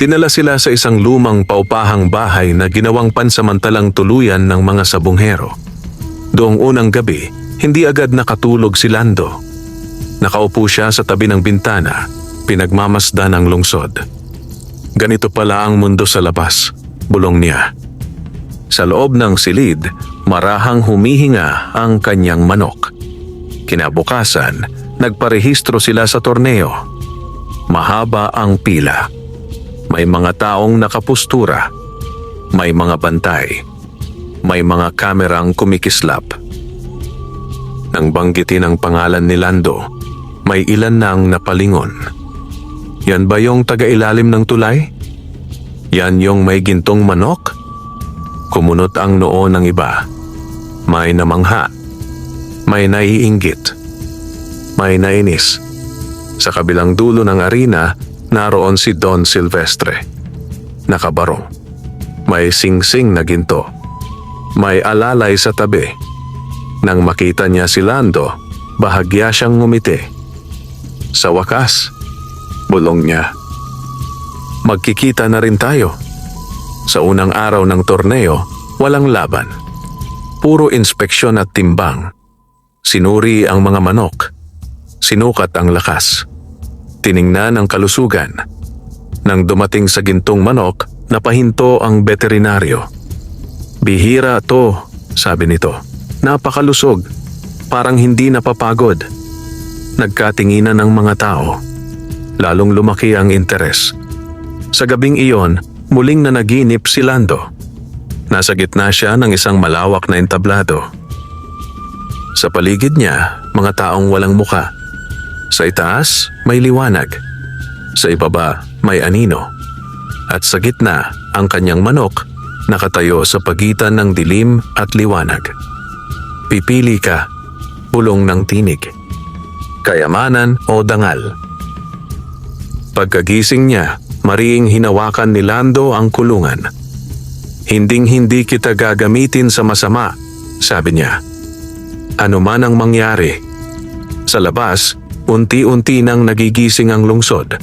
Dinala sila sa isang lumang paupahang bahay na ginawang pansamantalang tuluyan ng mga sabunghero. Doong unang gabi, hindi agad nakatulog si Lando. Nakaupo siya sa tabi ng bintana, pinagmamasdan ang lungsod. Ganito pala ang mundo sa labas, bulong niya. Sa loob ng silid, marahang humihinga ang kanyang manok. Kinabukasan, nagparehistro sila sa torneo. Mahaba ang pila. May mga taong nakapustura. May mga bantay. May mga kamerang kumikislap. Nang banggitin ang pangalan ni Lando, may ilan nang napalingon. Yan ba yung taga-ilalim ng tulay? Yan yung may gintong manok? Kumunot ang noo ng iba. May namangha, may naiinggit, may nainis. Sa kabilang dulo ng arena, naroon si Don Silvestre. Nakabarong. May singsing na ginto. May alalay sa tabi. Nang makita niya si Lando, bahagya siyang ngumiti. Sa wakas, bulong niya. Magkikita na rin tayo. Sa unang araw ng torneo, walang laban. Puro inspeksyon at timbang. Sinuri ang mga manok. Sinukat ang lakas. Tiningnan ang kalusugan. Nang dumating sa gintong manok, napahinto ang veterinaryo. Bihira to, sabi nito. Napakalusog. Parang hindi napapagod. Nagkatinginan ang mga tao. Lalong lumaki ang interes. Sa gabing iyon, muling nanaginip si Lando. Nasa gitna siya ng isang malawak na entablado. Sa paligid niya, mga taong walang muka. Sa itaas, may liwanag. Sa ibaba, may anino. At sa gitna, ang kanyang manok nakatayo sa pagitan ng dilim at liwanag. Pipili ka, bulong ng tinig. Kayamanan o dangal. Pagkagising niya, mariing hinawakan ni Lando ang kulungan. Hinding-hindi kita gagamitin sa masama, sabi niya. Ano man ang mangyari. Sa labas, unti-unti nang nagigising ang lungsod.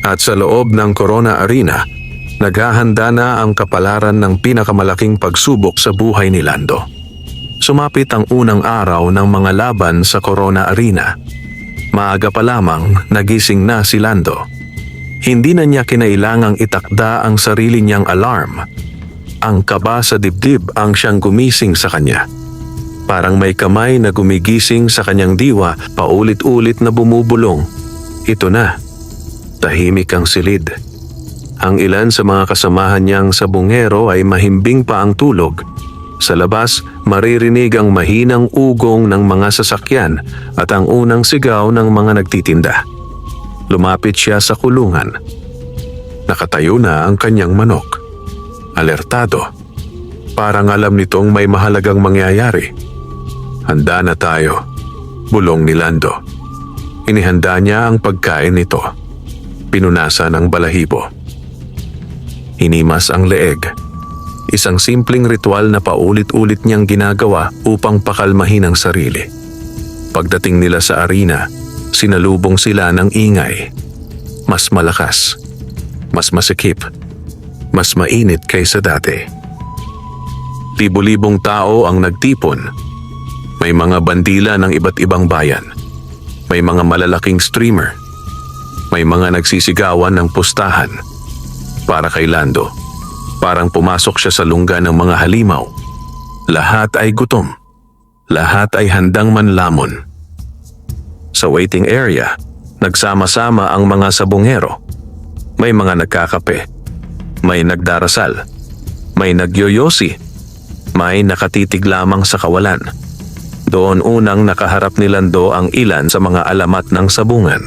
At sa loob ng Corona Arena, naghahanda na ang kapalaran ng pinakamalaking pagsubok sa buhay ni Lando. Sumapit ang unang araw ng mga laban sa Corona Arena. Maaga pa lamang nagising na si Lando. Hindi na niya kinailangang itakda ang sarili niyang alarm. Ang kaba sa dibdib ang siyang gumising sa kanya. Parang may kamay na gumigising sa kanyang diwa, paulit-ulit na bumubulong. Ito na. Tahimik ang silid. Ang ilan sa mga kasamahan niyang sabungero ay mahimbing pa ang tulog. Sa labas, maririnig ang mahinang ugong ng mga sasakyan at ang unang sigaw ng mga nagtitinda. Lumapit siya sa kulungan. Nakatayo na ang kanyang manok. Alertado. Parang alam nitong may mahalagang mangyayari. Handa na tayo, bulong ni Lando. Inihanda niya ang pagkain nito. Pinunasan ang balahibo. Hinimas ang leeg. Isang simpleng ritual na paulit-ulit niyang ginagawa upang pakalmahin ang sarili. Pagdating nila sa arena, sinalubong sila ng ingay. Mas malakas, mas masikip, mas mainit kaysa dati. Libo-libong tao ang nagtipon. May mga bandila ng iba't ibang bayan. May mga malalaking streamer. May mga nagsisigawan ng pustahan. Para kay Lando, parang pumasok siya sa lungga ng mga halimaw. Lahat ay gutom. Lahat ay handang manlamon. Sa waiting area, nagsama-sama ang mga sabungero. May mga nagkakape. May nagdarasal. May nagyoyosi. May nakatitig lamang sa kawalan. Doon unang nakaharap ni Lando ang ilan sa mga alamat ng sabungan.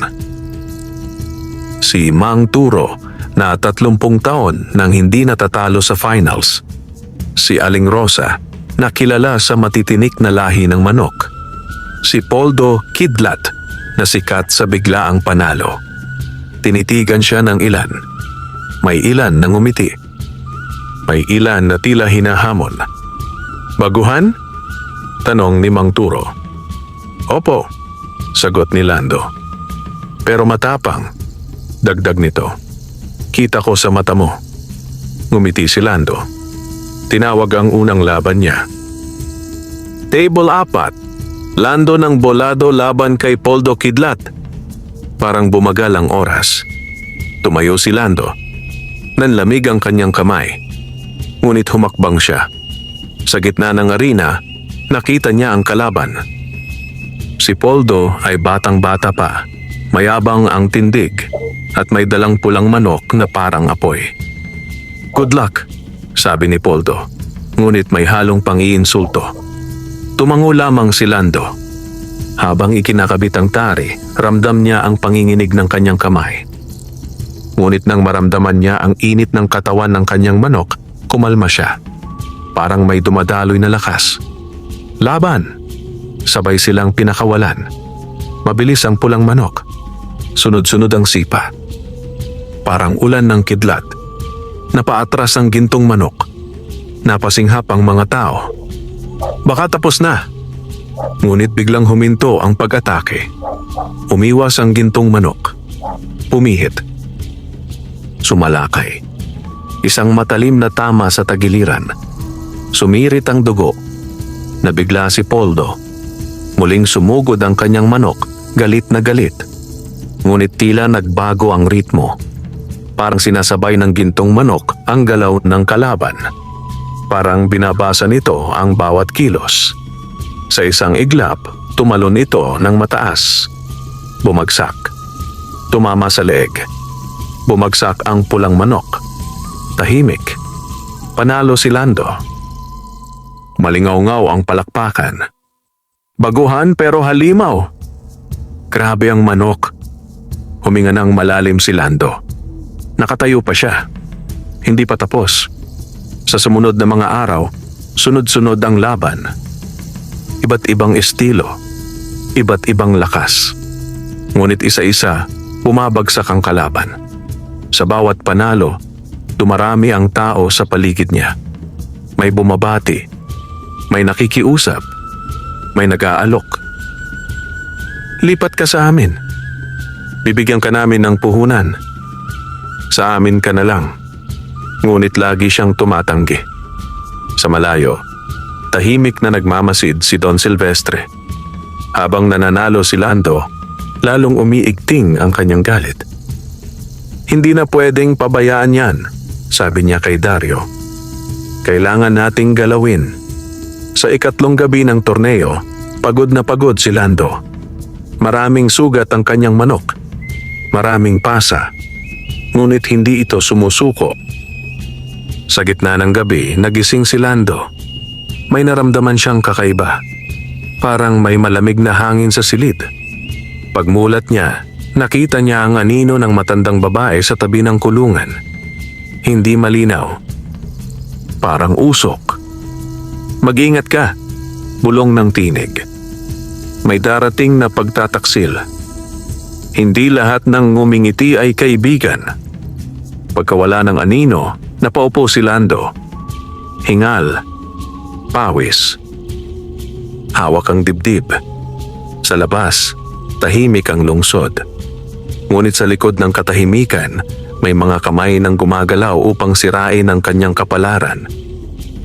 Si Mang Turo na 30 taon nang hindi natatalo sa finals. Si Aling Rosa na kilala sa matitinik na lahi ng manok. Si Poldo Kidlat na sikat sa biglaang panalo. Tinitigan siya ng ilan. May ilan na ngumiti. May ilan na tila hinahamon. Baguhan? Tanong ni Mang Turo. Opo, sagot ni Lando. Pero matapang, dagdag nito. Kita ko sa mata mo. Ngumiti si Lando. Tinawag ang unang laban niya. Table 4. Lando ng Bolado laban kay Poldo Kidlat. Parang bumagal ang oras. Tumayo si Lando. Nanlamig ang kanyang kamay. Ngunit humakbang siya. Sa gitna ng arena, nakita niya ang kalaban. Si Poldo ay batang-bata pa. Mayabang ang tindig at may dalang pulang manok na parang apoy. Good luck, sabi ni Poldo. Ngunit may halong pang-iinsulto. Tumango lamang si Lando. Habang ikinakabit ang tari, ramdam niya ang panginginig ng kanyang kamay. Ngunit nang maramdaman niya ang init ng katawan ng kanyang manok, kumalma siya. Parang may dumadaloy na lakas. Laban! Sabay silang pinakawalan. Mabilis ang pulang manok. Sunod-sunod ang sipa. Parang ulan ng kidlat. Napaatras ang gintong manok. Napasinghap ang mga tao. Baka tapos na. Ngunit biglang huminto ang pag-atake. Umiwas ang gintong manok. Pumihit. Sumalakay. Isang matalim na tama sa tagiliran. Sumirit ang dugo. Nabigla si Poldo. Muling sumugod ang kanyang manok, galit na galit. Ngunit tila nagbago ang ritmo. Parang sinasabay ng gintong manok ang galaw ng kalaban. Parang binabasa nito ang bawat kilos. Sa isang iglap, tumalon ito ng mataas. Bumagsak. Tumama sa leeg. Bumagsak ang pulang manok. Tahimik. Panalo si Lando. Malingaw-ngaw ang palakpakan. Baguhan pero halimaw. Grabe ang manok. Huminga ng malalim si Lando. Nakatayo pa siya. Hindi pa tapos. Sa sumunod na mga araw, sunod-sunod ang laban. Iba't ibang estilo. Iba't ibang lakas. Ngunit isa-isa, bumabagsak ang kalaban. Sa bawat panalo, dumarami ang tao sa paligid niya. May bumabati. May nakikiusap. May nag-aalok. Lipat ka sa amin. Bibigyan ka namin ng puhunan. Sa amin ka na lang. Ngunit lagi siyang tumatanggi. Sa malayo, tahimik na nagmamasid si Don Silvestre. Habang nananalo si Lando, lalong umiigting ang kanyang galit. Hindi na pwedeng pabayaan yan, sabi niya kay Dario. Kailangan nating galawin. Sa ikatlong gabi ng torneo, pagod na pagod si Lando. Maraming sugat ang kanyang manok. Maraming pasa. Ngunit hindi ito sumusuko. Sa gitna ng gabi, nagising si Lando. May naramdaman siyang kakaiba. Parang may malamig na hangin sa silid. Pagmulat niya, nakita niya ang anino ng matandang babae sa tabi ng kulungan. Hindi malinaw. Parang usok. Mag-ingat ka, bulong ng tinig. May darating na pagtataksil. Hindi lahat ng ngumingiti ay kaibigan. Pagkawala ng anino, napaupo si Lando. Hingal. Pawis. Hawak ang dibdib. Sa labas, tahimik ang lungsod. Ngunit sa likod ng katahimikan, may mga kamay nang gumagalaw upang sirain ang kanyang kapalaran.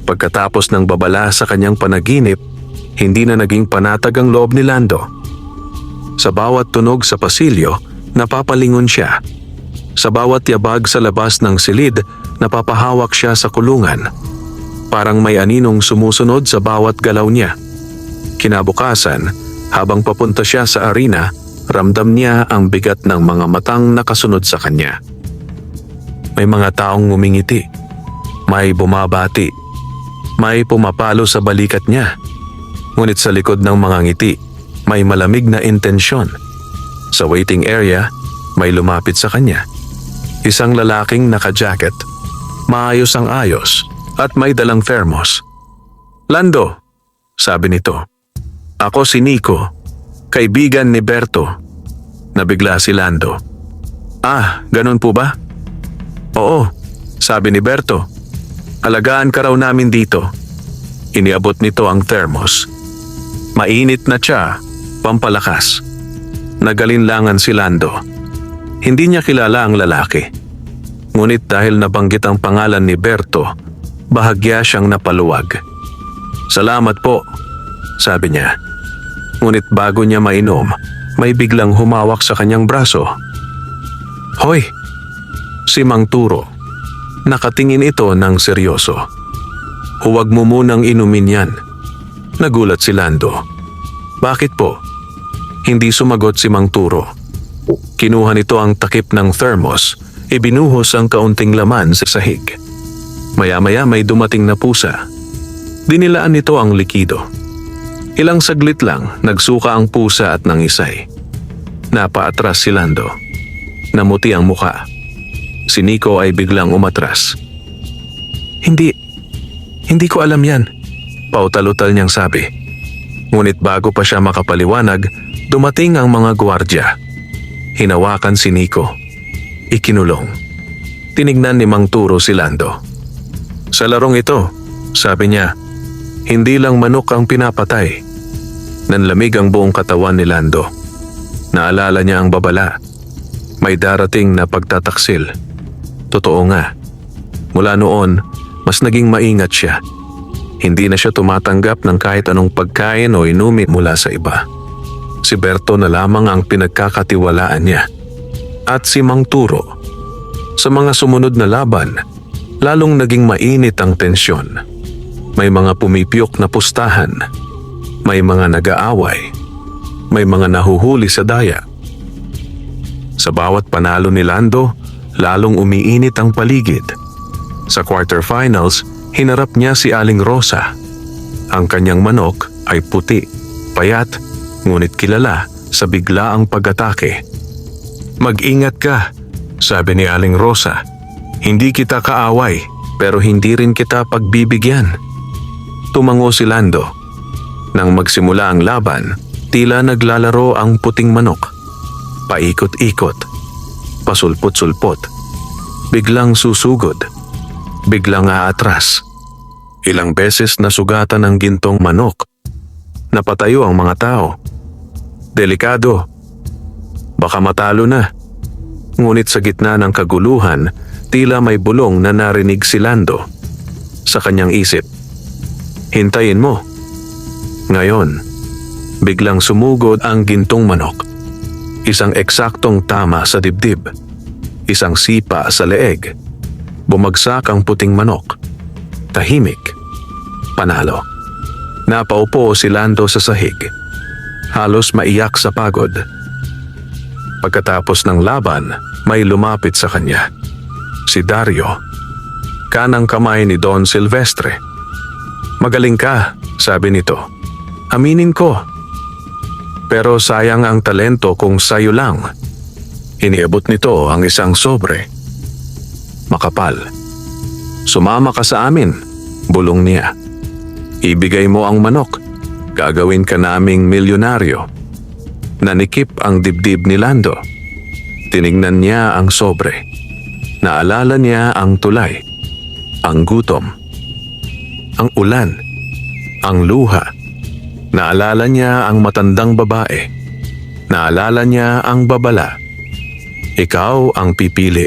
Pagkatapos ng babala sa kanyang panaginip, hindi na naging panatag ang loob ni Lando. Sa bawat tunog sa pasilyo, napapalingon siya. Sa bawat yabag sa labas ng silid, napapahawak siya sa kulungan. Parang may aninong sumusunod sa bawat galaw niya. Kinabukasan, habang papunta siya sa arena, ramdam niya ang bigat ng mga matang nakasunod sa kanya. May mga taong ngumingiti. May bumabati. May pumapalo sa balikat niya. Ngunit sa likod ng mga ngiti, may malamig na intensyon. Sa waiting area, may lumapit sa kanya. Isang lalaking naka-jacket. Maayos ang ayos at may dalang thermos. "Lando," sabi nito. "Ako si Nico, kaibigan ni Berto." Nabigla si Lando. "Ah, ganun po ba?" "Oo," sabi ni Berto. "Alagaan ka raw namin dito." Iniabot nito ang thermos. Mainit na tsa, pampalakas. Nagalinlangan si Lando. Hindi niya kilala ang lalaki. Ngunit dahil nabanggit ang pangalan ni Berto, bahagya siyang napaluwag. "Salamat po," sabi niya. Ngunit bago niya mainom, may biglang humawak sa kanyang braso. "Hoy!" Si Mang Turo. Nakatingin ito ng seryoso. "Huwag mo munang inumin yan." Nagulat si Lando. "Bakit po?" Hindi sumagot si Mang Turo. Kinuha nito ang takip ng thermos, ibinuhos ang kaunting laman sa sahig. Maya-maya may dumating na pusa. Dinilaan nito ang likido. Ilang saglit lang, nagsuka ang pusa at nangisay. Napaatras si Lando. Namuti ang muka. Si Nico ay biglang umatras. Hindi ko alam yan," pautalutal niyang sabi. Ngunit bago pa siya makapaliwanag, dumating ang mga gwardya. Hinawakan si Nico. Ikinulong. Tinignan ni Mang Turo si Lando. Sa larong ito, sabi niya, hindi lang manok ang pinapatay. Nanlamig ang buong katawan ni Lando. Naalala niya ang babala. May darating na pagtataksil. Totoo nga. Mula noon, mas naging maingat siya. Hindi na siya tumatanggap ng kahit anong pagkain o inumin mula sa iba. Si Berto na lamang ang pinagkakatiwalaan niya. At si Mang Turo. Sa mga sumunod na laban, lalong naging mainit ang tensyon. May mga pumipiyok na pustahan. May mga nag-aaway. May mga nahuhuli sa daya. Sa bawat panalo ni Lando, lalong umiinit ang paligid. Sa quarterfinals, hinarap niya si Aling Rosa. Ang kanyang manok ay puti, payat, ngunit kilala sa biglaang pag-atake. Mag-ingat ka, sabi ni Aling Rosa. Hindi kita kaaway, pero hindi rin kita pagbibigyan. Tumango si Lando. Nang magsimula ang laban, tila naglalaro ang puting manok. Paikot-ikot, pasulpot-sulpot, biglang susugod, biglang aatras. Ilang beses nasugatan ang gintong manok. Napatayo ang mga tao. Delikado. Baka matalo na. Ngunit sa gitna ng kaguluhan, tila may bulong na narinig si Lando. Sa kanyang isip, hintayin mo. Ngayon, biglang sumugod ang gintong manok. Isang eksaktong tama sa dibdib. Isang sipa sa leeg. Bumagsak ang puting manok. Tahimik. Panalo. Napaupo si Lando sa sahig. Halos maiyak sa pagod. Pagkatapos ng laban, may lumapit sa kanya. Si Dario. Kanang kamay ni Don Silvestre. Magaling ka, sabi nito. Aminin ko. Pero sayang ang talento kung sayo lang. Iniabot nito ang isang sobre. Makapal. Sumama ka sa amin, bulong niya. Ibigay mo ang manok. Gagawin ka naming milyonaryo. Nanikip ang dibdib ni Lando. Tinignan niya ang sobre. Naalala niya ang tulay. Ang gutom. Ang ulan. Ang luha. Naalala niya ang matandang babae. Naalala niya ang babala. Ikaw ang pipili.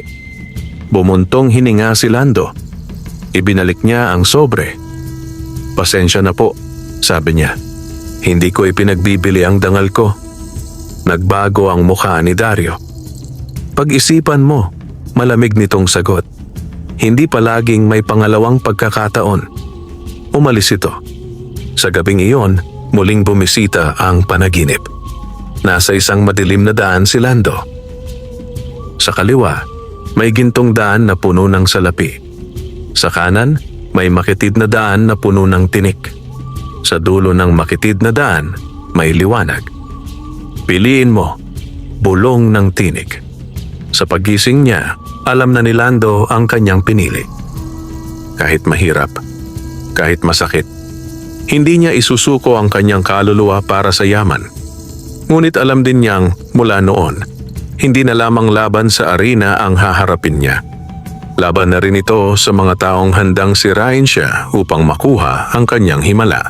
Bumuntong hininga si Lando. Ibinalik niya ang sobre. Pasensya na po, sabi niya. Hindi ko ipinagbibili ang dangal ko. Nagbago ang mukha ni Dario. Pag-isipan mo, malamig nitong sagot. Hindi palaging may pangalawang pagkakataon. Umalis ito. Sa gabing iyon, muling bumisita ang panaginip. Nasa isang madilim na daan si Lando. Sa kaliwa, may gintong daan na puno ng salapi. Sa kanan, may makitid na daan na puno ng tinik. Sa dulo ng makitid na daan, may liwanag. Piliin mo, bulong ng tinik. Sa paggising niya, alam na ni Lando ang kanyang pinili. Kahit mahirap, kahit masakit, hindi niya isusuko ang kanyang kaluluwa para sa yaman. Ngunit alam din niyang mula noon, hindi na lamang laban sa arena ang haharapin niya. Laban na rin ito sa mga taong handang sirain siya upang makuha ang kanyang himala.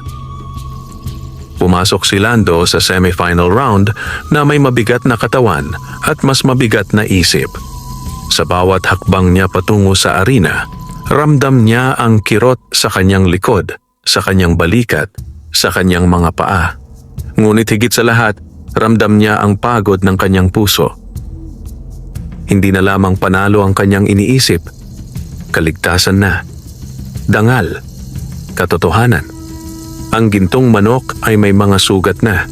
Pumasok si Lando sa semifinal round na may mabigat na katawan at mas mabigat na isip. Sa bawat hakbang niya patungo sa arena, ramdam niya ang kirot sa kanyang likod, sa kanyang balikat, sa kanyang mga paa. Ngunit higit sa lahat, ramdam niya ang pagod ng kanyang puso. Hindi na lamang panalo ang kanyang iniisip. Kaligtasan na. Dangal. Katotohanan. Ang gintong manok ay may mga sugat na.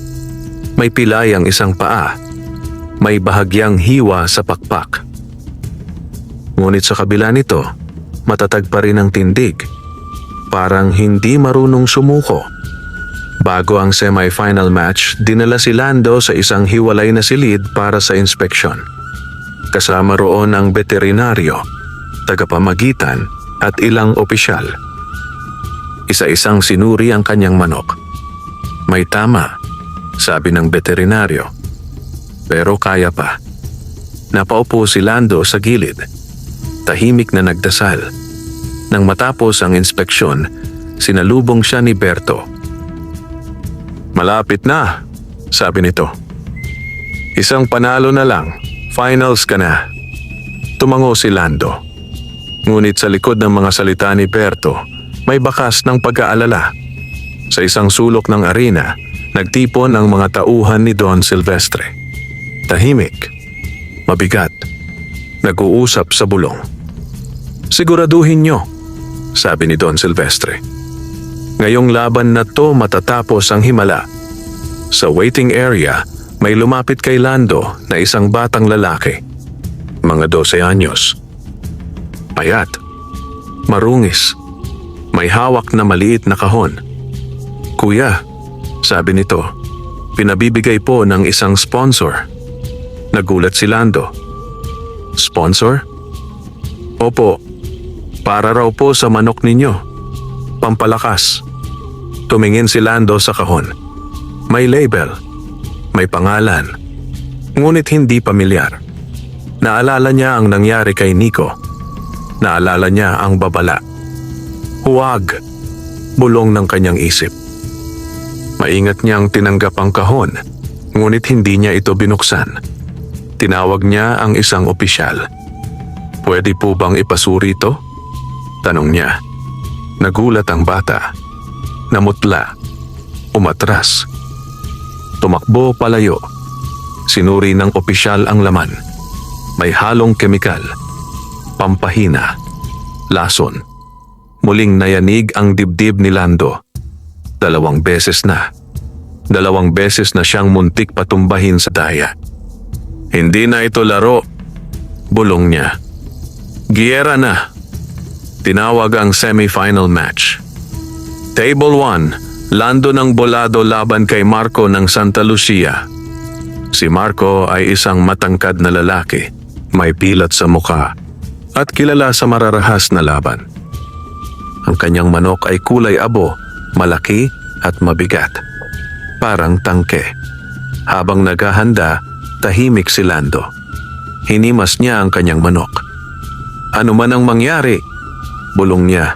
May pilay ang isang paa. May bahagyang hiwa sa pakpak. Ngunit sa kabila nito, matatag pa rin ang tindig. Parang hindi marunong sumuko. Bago ang semifinal match, dinala si Lando sa isang hiwalay na silid para sa inspeksyon. Kasama roon ang veterinaryo, tagapamagitan at ilang opisyal. Isa-isang sinuri ang kanyang manok. May tama, sabi ng veterinaryo. Pero kaya pa. Napaupo si Lando sa gilid. Tahimik na nagdasal. Nang matapos ang inspeksyon, sinalubong siya ni Berto. Malapit na, sabi nito. Isang panalo na lang, finals ka na. Tumango si Lando. Ngunit sa likod ng mga salita ni Berto, may bakas ng pag-aalala. Sa isang sulok ng arena, nagtipon ang mga tauhan ni Don Silvestre. Tahimik, mabigat, nag-uusap sa bulong. Siguraduhin nyo, sabi ni Don Silvestre. Ngayong laban na to matatapos ang himala. Sa waiting area, may lumapit kay Lando na isang batang lalaki. Mga 12 anyos. Payat, marungis, may hawak na maliit na kahon. Kuya, sabi nito, pinabibigay po ng isang sponsor. Nagulat si Lando. Sponsor? Opo, para raw po sa manok ninyo. Pampalakas. Tumingin si Lando sa kahon. May label, may pangalan, ngunit hindi pamilyar. Naalala niya ang nangyari kay Nico. Naalala niya ang babala. Huwag, bulong ng kanyang isip. Maingat niyang tinanggap ang kahon, ngunit hindi niya ito binuksan. Tinawag niya ang isang opisyal. Pwede po bang ipasuri ito? Tanong niya. Nagulat ang bata. Namutla. Umatras. Tumakbo palayo. Sinuri ng opisyal ang laman. May halong kemikal. Pampahina. Lason. Muling nayanig ang dibdib ni Lando. 2 beses na. 2 beses na siyang muntik patumbahin sa daya. Hindi na ito laro, bulong niya. Giyera na. Tinawag ang semi-final match. Table 1, Lando ng Bolado laban kay Marco ng Santa Lucia. Si Marco ay isang matangkad na lalaki, may pilat sa mukha, at kilala sa mararahas na laban. Ang kanyang manok ay kulay abo, malaki at mabigat. Parang tangke. Habang naghahanda, tahimik si Lando. Hinimas niya ang kanyang manok. Ano man ang mangyari, bulong niya.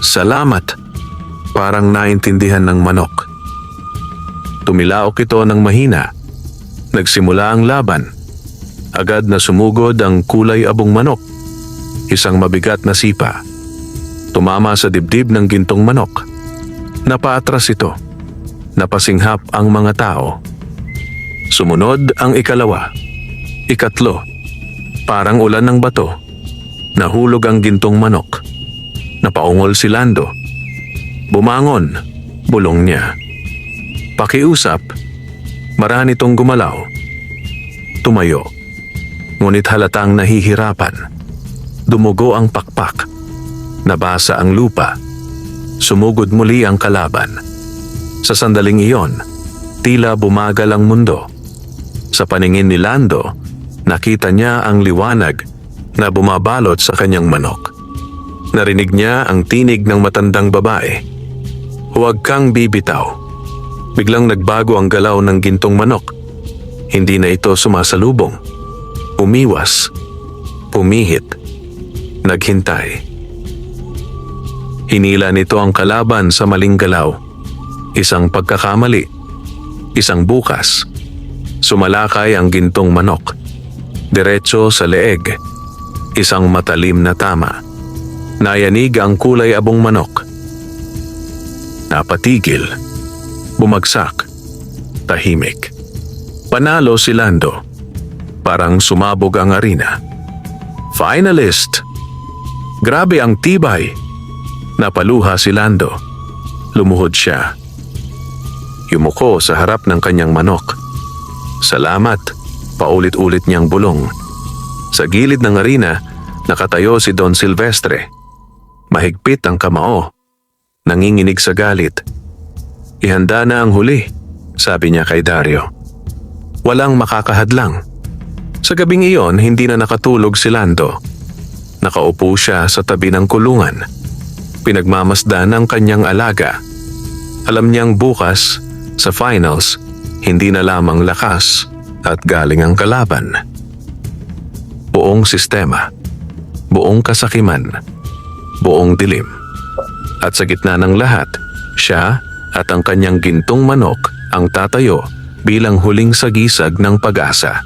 Salamat. Parang naintindihan ng manok. Tumilaok ito ng mahina. Nagsimula ang laban. Agad na sumugod ang kulay abong manok. Isang mabigat na sipa. Tumama sa dibdib ng gintong manok. Napaatras ito. Napasinghap ang mga tao. Sumunod ang ikalawa. Ikatlo. Parang ulan ng bato. Nahulog ang gintong manok. Napaungol si Lando. Bumangon, bulong niya. Pakiusap, marami itong gumalaw. Tumayo, ngunit halatang nahihirapan. Dumugo ang pakpak. Nabasa ang lupa. Sumugod muli ang kalaban. Sa sandaling iyon, tila bumagal ang mundo. Sa paningin ni Lando, nakita niya ang liwanag na bumabalot sa kanyang manok. Narinig niya ang tinig ng matandang babae. Huwag kang bibitaw. Biglang nagbago ang galaw ng gintong manok. Hindi na ito sumasalubong. Umiwas. Pumihit. Naghintay. Hinila nito ang kalaban sa maling galaw. Isang pagkakamali. Isang bukas. Sumalakay ang gintong manok. Diretso sa leeg. Isang matalim na tama. Nayanig ang kulay abong manok. Napatigil. Bumagsak. Tahimik. Panalo si Lando. Parang sumabog ang arena. Finalist! Grabe ang tibay! Napaluha si Lando. Lumuhod siya. Yumuko sa harap ng kanyang manok. Salamat! Paulit-ulit niyang bulong. Sa gilid ng arena, nakatayo si Don Silvestre. Mahigpit ang kamao. Nanginginig sa galit. Ihanda na ang huli, sabi niya kay Dario. Walang makakahadlang. Sa gabing iyon, hindi na nakatulog si Lando. Nakaupo siya sa tabi ng kulungan. Pinagmamasdan ang kanyang alaga. Alam niyang bukas, Sa finals, hindi na lamang lakas at galing ang kalaban. Buong sistema, buong kasakiman, buong dilim. At sa gitna ng lahat, siya at ang kanyang gintong manok ang tatayo bilang huling sagisag ng pag-asa.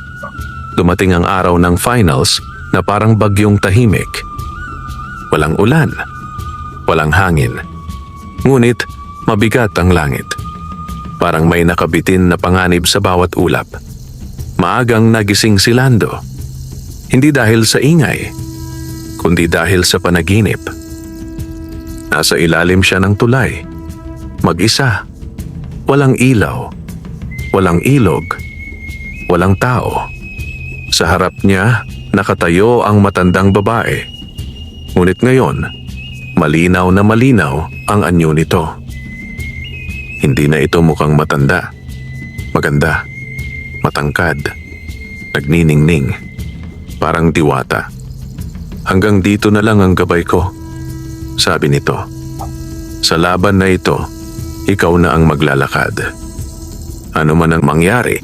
Dumating ang araw ng finals na parang bagyong tahimik. Walang ulan, walang hangin. Ngunit mabigat ang langit. Parang may nakabitin na panganib sa bawat ulap. Maagang nagising si Lando. Hindi dahil sa ingay, kundi dahil sa panaginip. Nasa ilalim siya ng tulay. Mag-isa. Walang ilaw. Walang ilog. Walang tao. Sa harap niya, nakatayo ang matandang babae. Ngunit ngayon, malinaw na malinaw ang anyo nito. Hindi na ito mukhang matanda. Maganda. Matangkad. Nagniningning. Parang diwata. Hanggang dito na lang ang gabay ko, sabi nito. Sa laban na ito, ikaw na ang maglalakad. Ano man ang mangyari,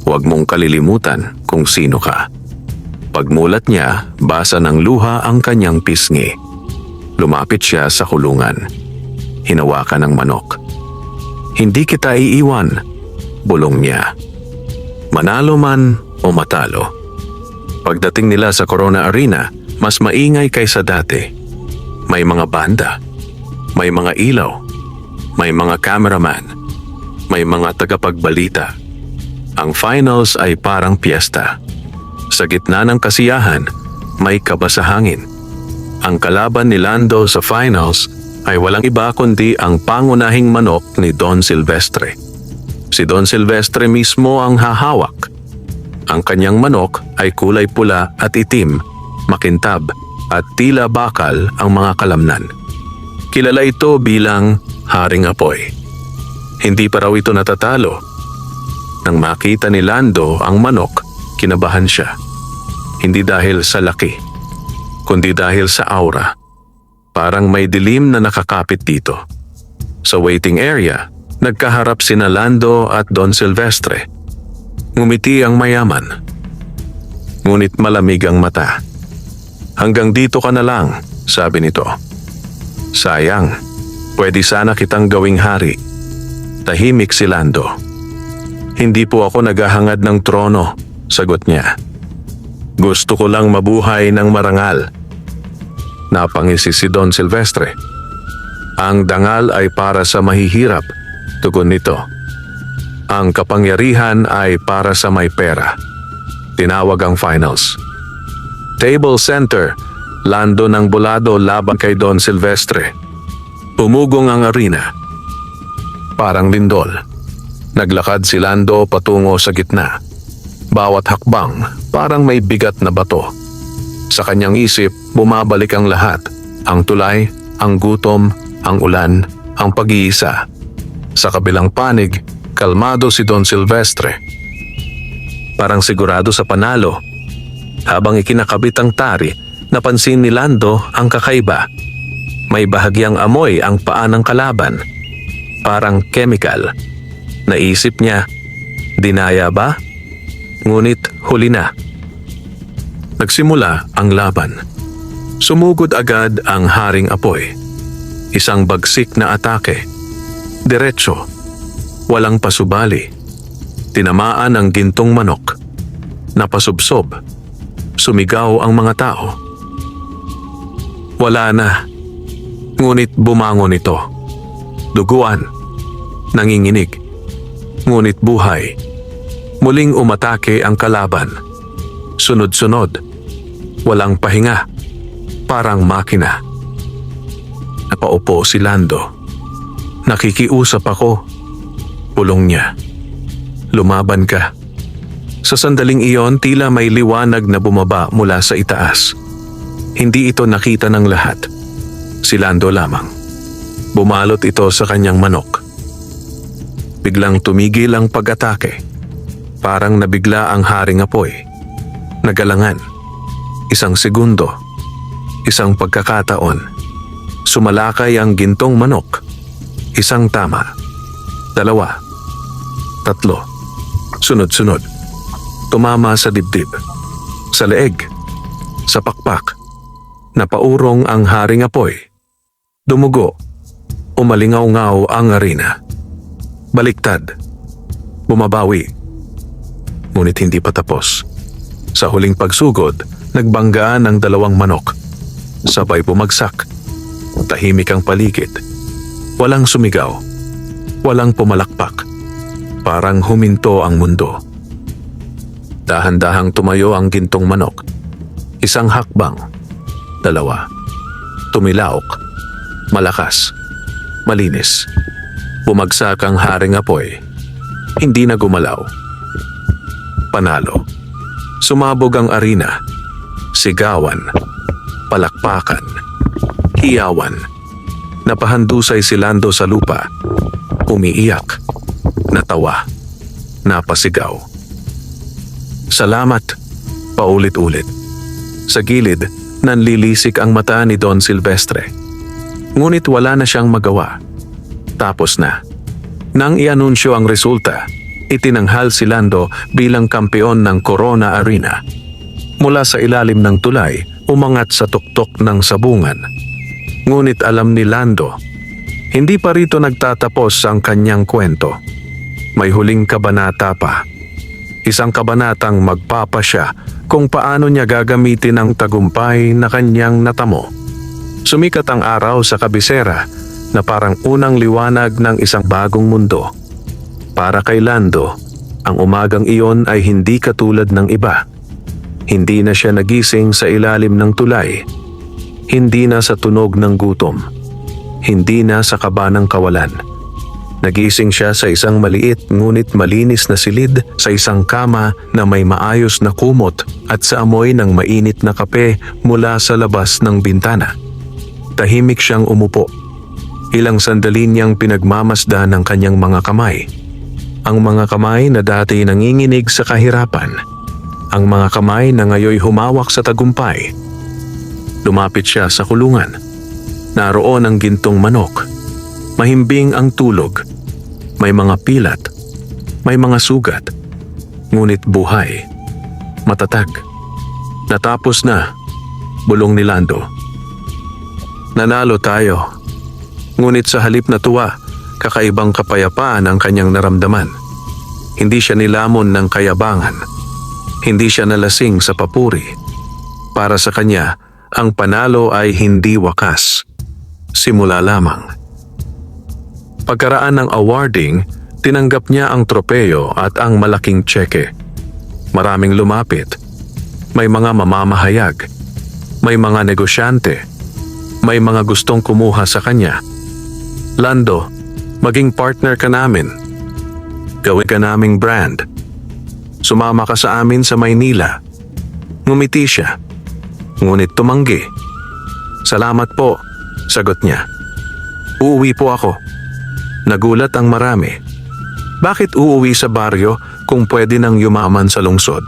huwag mong kalilimutan kung sino ka. Pagmulat niya, basa ng luha ang kanyang pisngi. Lumapit siya sa kulungan. Hinawakan ng manok. Hindi kita iiwan, bulong niya. Manalo man o matalo. Pagdating nila sa Corona Arena, mas maingay kaysa dati. May mga banda, may mga ilaw, may mga cameraman, may mga tagapagbalita. Ang finals ay parang piyesta. Sa gitna ng kasiyahan, may kabasahangin. Ang kalaban ni Lando sa finals ay walang iba kundi ang pangunahing manok ni Don Silvestre. Si Don Silvestre mismo ang hahawak. Ang kanyang manok ay kulay pula at itim, makintab at tila bakal ang mga kalamnan. Kilala ito bilang Haring Apoy. Hindi pa raw ito natatalo. Nang makita ni Lando ang manok, kinabahan siya. Hindi dahil sa laki, kundi dahil sa aura. Parang may dilim na nakakapit dito. Sa waiting area, nagkaharap sina Lando at Don Silvestre. Ngumiti ang mayaman. Ngunit malamig ang mata. Hanggang dito ka na lang, sabi nito. Sayang, pwede sana kitang gawing hari. Tahimik si Lando. Hindi po ako naghahangad ng trono, sagot niya. Gusto ko lang mabuhay ng marangal. Napangisi si Don Silvestre. Ang dangal ay para sa mahihirap, tugon nito. Ang kapangyarihan ay para sa may pera. Tinawag ang finals. Table center, Lando ng Bolado laban kay Don Silvestre. Umugong ang arena. Parang lindol. Naglakad si Lando patungo sa gitna. Bawat hakbang, parang may bigat na bato. Sa kanyang isip, bumabalik ang lahat. Ang tulay, ang gutom, ang ulan, ang pag-iisa. Sa kabilang panig, kalmado si Don Silvestre. Parang sigurado sa panalo. Habang ikinakabit ang tari, napansin ni Lando ang kakaiba. May bahagyang amoy ang paa ng kalaban. Parang chemical. Naisip niya, dinaya ba? Ngunit huli na. Nagsimula ang laban. Sumugod agad ang Haring Apoy. Isang bagsik na atake. Diretso. Walang pasubali. Tinamaan ang gintong manok. Napasubsob. Sumigaw ang mga tao. Wala na. Ngunit bumangon ito. Duguan. Nanginginig. Ngunit buhay. Muling umatake ang kalaban. Sunod-sunod. Walang pahinga. Parang makina. Napaupo si Lando. Nakikiusap ako. Pulong niya. Lumaban ka. Sa sandaling iyon, tila may liwanag na bumaba mula sa itaas. Hindi ito nakita ng lahat. Si Lando lamang. Bumalot ito sa kanyang manok. Biglang tumigil ang pag-atake. Parang nabigla ang Haring Apoy. Nagalangan. Isang segundo. Isang pagkakataon. Sumalakay ang gintong manok. Isang tama. Dalawa. tatlo. Sunod-sunod. Tumama sa dibdib, sa leeg, sa pakpak. Napaurong ang haring apoy. Dumugo. Umalingaw-ngaw ang arena. Baliktad. Bumabawi. Ngunit hindi pa tapos. Sa huling pagsugod, nagbanggaan ang dalawang manok. Sabay bumagsak. Tahimik ang paligid. Walang sumigaw. Walang pumalakpak. Parang huminto ang mundo. Dahan-dahang tumayo ang gintong manok. Isang hakbang. Dalawa. Tumilaok. Malakas. Malinis. Bumagsak ang haring apoy. Hindi na gumalaw. Panalo. Sumabog ang arena. Sigawan. Palakpakan. Hiyawan. Napahandusay si Lando sa lupa. Umiiyak. Natawa. Napasigaw. Salamat. Paulit-ulit. Sa gilid, nanlilisik ang mata ni Don Silvestre. Ngunit wala na siyang magawa. Tapos na. Nang ianunsyo ang resulta, itinanghal si Lando bilang kampeon ng Corona Arena. Mula sa ilalim ng tulay, umangat sa tuktok ng sabungan. Ngunit alam ni Lando, hindi pa rito nagtatapos ang kanyang kwento. May huling kabanata pa. Isang kabanatang magpapasya kung paano niya gagamitin ang tagumpay na kanyang natamo. Sumikat ang araw sa kabisera na parang unang liwanag ng isang bagong mundo. Para kay Lando, ang umagang iyon ay hindi katulad ng iba. Hindi na siya nagising sa ilalim ng tulay. Hindi na sa tunog ng gutom. Hindi na sa kaba ng kawalan. Nagising siya sa isang maliit ngunit malinis na silid sa isang kama na may maayos na kumot at sa amoy ng mainit na kape mula sa labas ng bintana. Tahimik siyang umupo. Ilang sandali niyang pinagmamasdan ang kanyang mga kamay. Ang mga kamay na dati nanginginig sa kahirapan. Ang mga kamay na ngayoy humawak sa tagumpay. Lumapit siya sa kulungan. Naroon ang gintong manok. Mahimbing ang tulog. May mga pilat. May mga sugat. Ngunit buhay. Matatag. Natapos na. Bulong ni Lando. Nanalo tayo. Ngunit sa halip na tuwa, kakaibang kapayapaan ang kanyang naramdaman. Hindi siya nilamon ng kayabangan. Hindi siya nalasing sa papuri. Para sa kanya, ang panalo ay hindi wakas. Simula lamang. Pagkaraan ng awarding, tinanggap niya ang tropeyo at ang malaking tseke. Maraming lumapit. May mga mamamahayag. May mga negosyante. May mga gustong kumuha sa kanya. Lando, maging partner ka namin. Gawin ka naming brand. Sumama ka sa amin sa Maynila. Ngumiti siya. Ngunit tumanggi. Salamat po, sagot niya. Uuwi po ako. Nagulat ang marami. Bakit uuwi sa baryo kung pwede nang yumaman sa lungsod?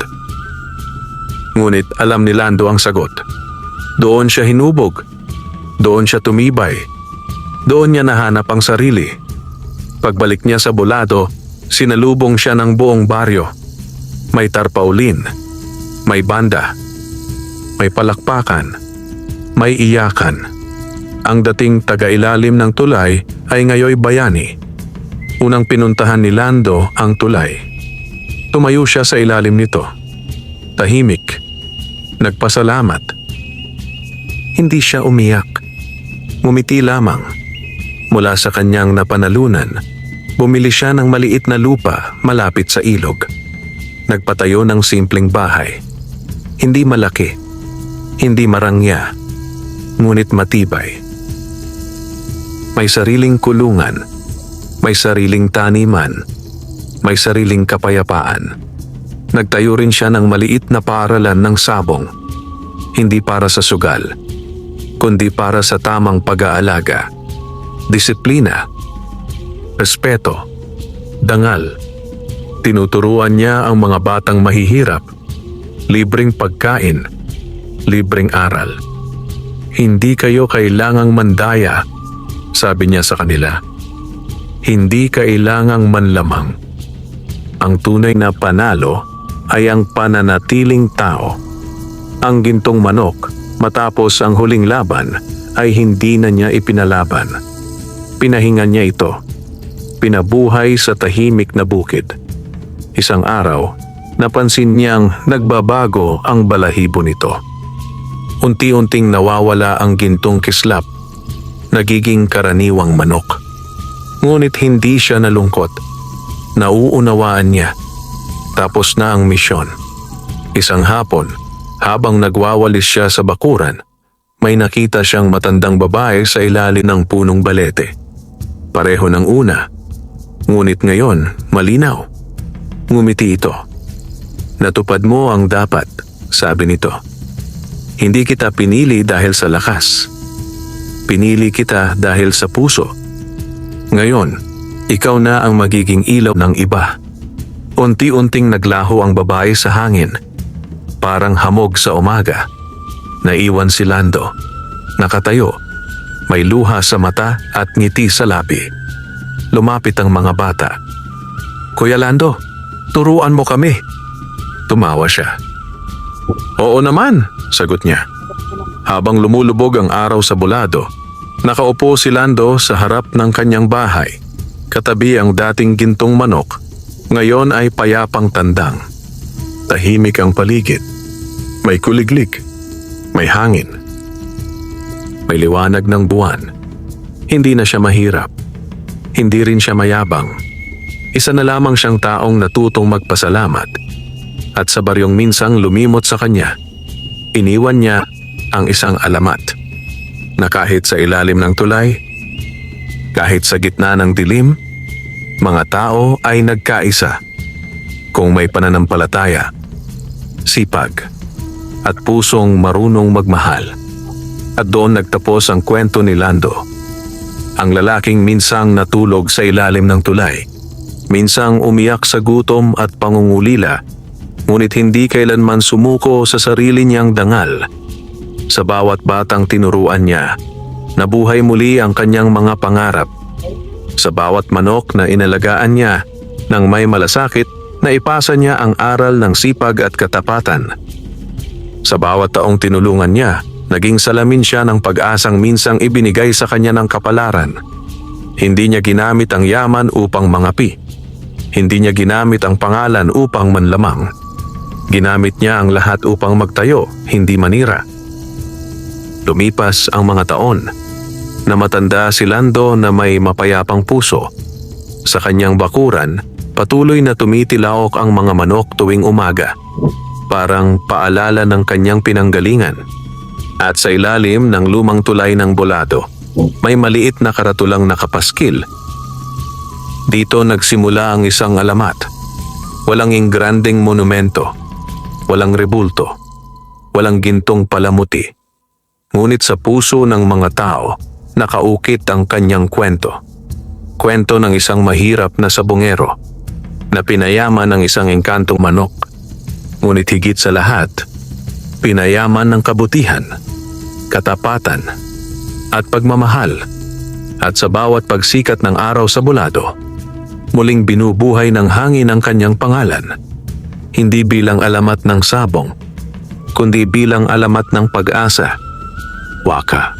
Ngunit alam ni Lando ang sagot. Doon siya hinubog. Doon siya tumibay. Doon niya nahanap ang sarili. Pagbalik niya sa Bolado, sinalubong siya ng buong baryo. May tarpaulin. May banda. May palakpakan. May iyakan. Ang dating taga-ilalim ng tulay ay ngayoy bayani. Unang pinuntahan ni Lando ang tulay. Tumayo siya sa ilalim nito. Tahimik. Nagpasalamat. Hindi siya umiyak. Ngumiti lamang. Mula sa kanyang napanalunan, bumili siya ng maliit na lupa malapit sa ilog. Nagpatayo ng simpleng bahay. Hindi malaki. Hindi marangya. Ngunit matibay. May sariling kulungan, may sariling taniman, may sariling kapayapaan. Nagtayo rin siya ng maliit na paaralan ng sabong. Hindi para sa sugal, kundi para sa tamang pag-aalaga. Disiplina, respeto, dangal. Tinuturuan niya ang mga batang mahihirap, libreng pagkain, libreng aral. Hindi kayo kailangang mandaya, sabi niya sa kanila. Hindi kailangang manlamang. Ang tunay na panalo ay ang pananatiling tao. Ang gintong manok, matapos ang huling laban, ay hindi na niya ipinalaban. Pinahingan niya ito. Pinabuhay sa tahimik na bukid. Isang araw, napansin niyang nagbabago ang balahibo nito. Unti-unting nawawala ang gintong kislap. Nagiging karaniwang manok. Ngunit hindi siya nalungkot. Nauunawaan niya. Tapos na ang misyon. Isang hapon, habang nagwawalis siya sa bakuran, may nakita siyang matandang babae sa ilalim ng punong balete. Pareho ng una. Ngunit ngayon, malinaw. Ngumiti ito. Natupad mo ang dapat, sabi nito. Hindi kita pinili dahil sa lakas. Pinili kita dahil sa puso. Ngayon, ikaw na ang magiging ilaw ng iba. Unti-unting naglaho ang babae sa hangin. Parang hamog sa umaga. Naiwan si Lando. Nakatayo. May luha sa mata at ngiti sa labi. Lumapit ang mga bata. Kuya Lando, turuan mo kami. Tumawa siya. Oo naman, sagot niya. Habang lumulubog ang araw sa bulado, nakaupo si Lando sa harap ng kanyang bahay. Katabi ang dating gintong manok, ngayon ay payapang tandang. Tahimik ang paligid. May kuliglig. May hangin. May liwanag ng buwan. Hindi na siya mahirap. Hindi rin siya mayabang. Isa na lamang siyang taong natutong magpasalamat. At sa baryong minsang lumimot sa kanya, iniwan niya ang isang alamat na kahit sa ilalim ng tulay, kahit sa gitna ng dilim, mga tao ay nagkaisa kung may pananampalataya, sipag, at pusong marunong magmahal. At doon nagtapos ang kwento ni Lando. Ang lalaking minsang natulog sa ilalim ng tulay, minsang umiyak sa gutom at pangungulila, ngunit hindi kailanman sumuko sa sarili niyang dangal. Sa bawat batang tinuruan niya, nabuhay muli ang kanyang mga pangarap. Sa bawat manok na inalagaan niya, nang may malasakit, naipasa niya ang aral ng sipag at katapatan. Sa bawat taong tinulungan niya, naging salamin siya ng pag-asang minsang ibinigay sa kanya ng kapalaran. Hindi niya ginamit ang yaman upang mangapi. Hindi niya ginamit ang pangalan upang manlamang. Ginamit niya ang lahat upang magtayo, hindi manira. Lumipas ang mga taon. Namatanda si Lando na may mapayapang puso. Sa kanyang bakuran, patuloy na tumitilaok ang mga manok tuwing umaga. Parang paalala ng kanyang pinanggalingan. At sa ilalim ng lumang tulay ng bulado, may maliit na karatulang nakapaskil. Dito nagsimula ang isang alamat. Walang ingranding monumento. Walang rebulto, walang gintong palamuti. Ngunit sa puso ng mga tao, nakaukit ang kanyang kwento. Kwento ng isang mahirap na sabongero, na pinayaman ng isang engkantong manok. Ngunit higit sa lahat, pinayaman ng kabutihan, katapatan, at pagmamahal. At sa bawat pagsikat ng araw sa bulado, muling binubuhay ng hangin ang kanyang pangalan. Hindi bilang alamat ng sabong, kundi bilang alamat ng pag-asa, waka,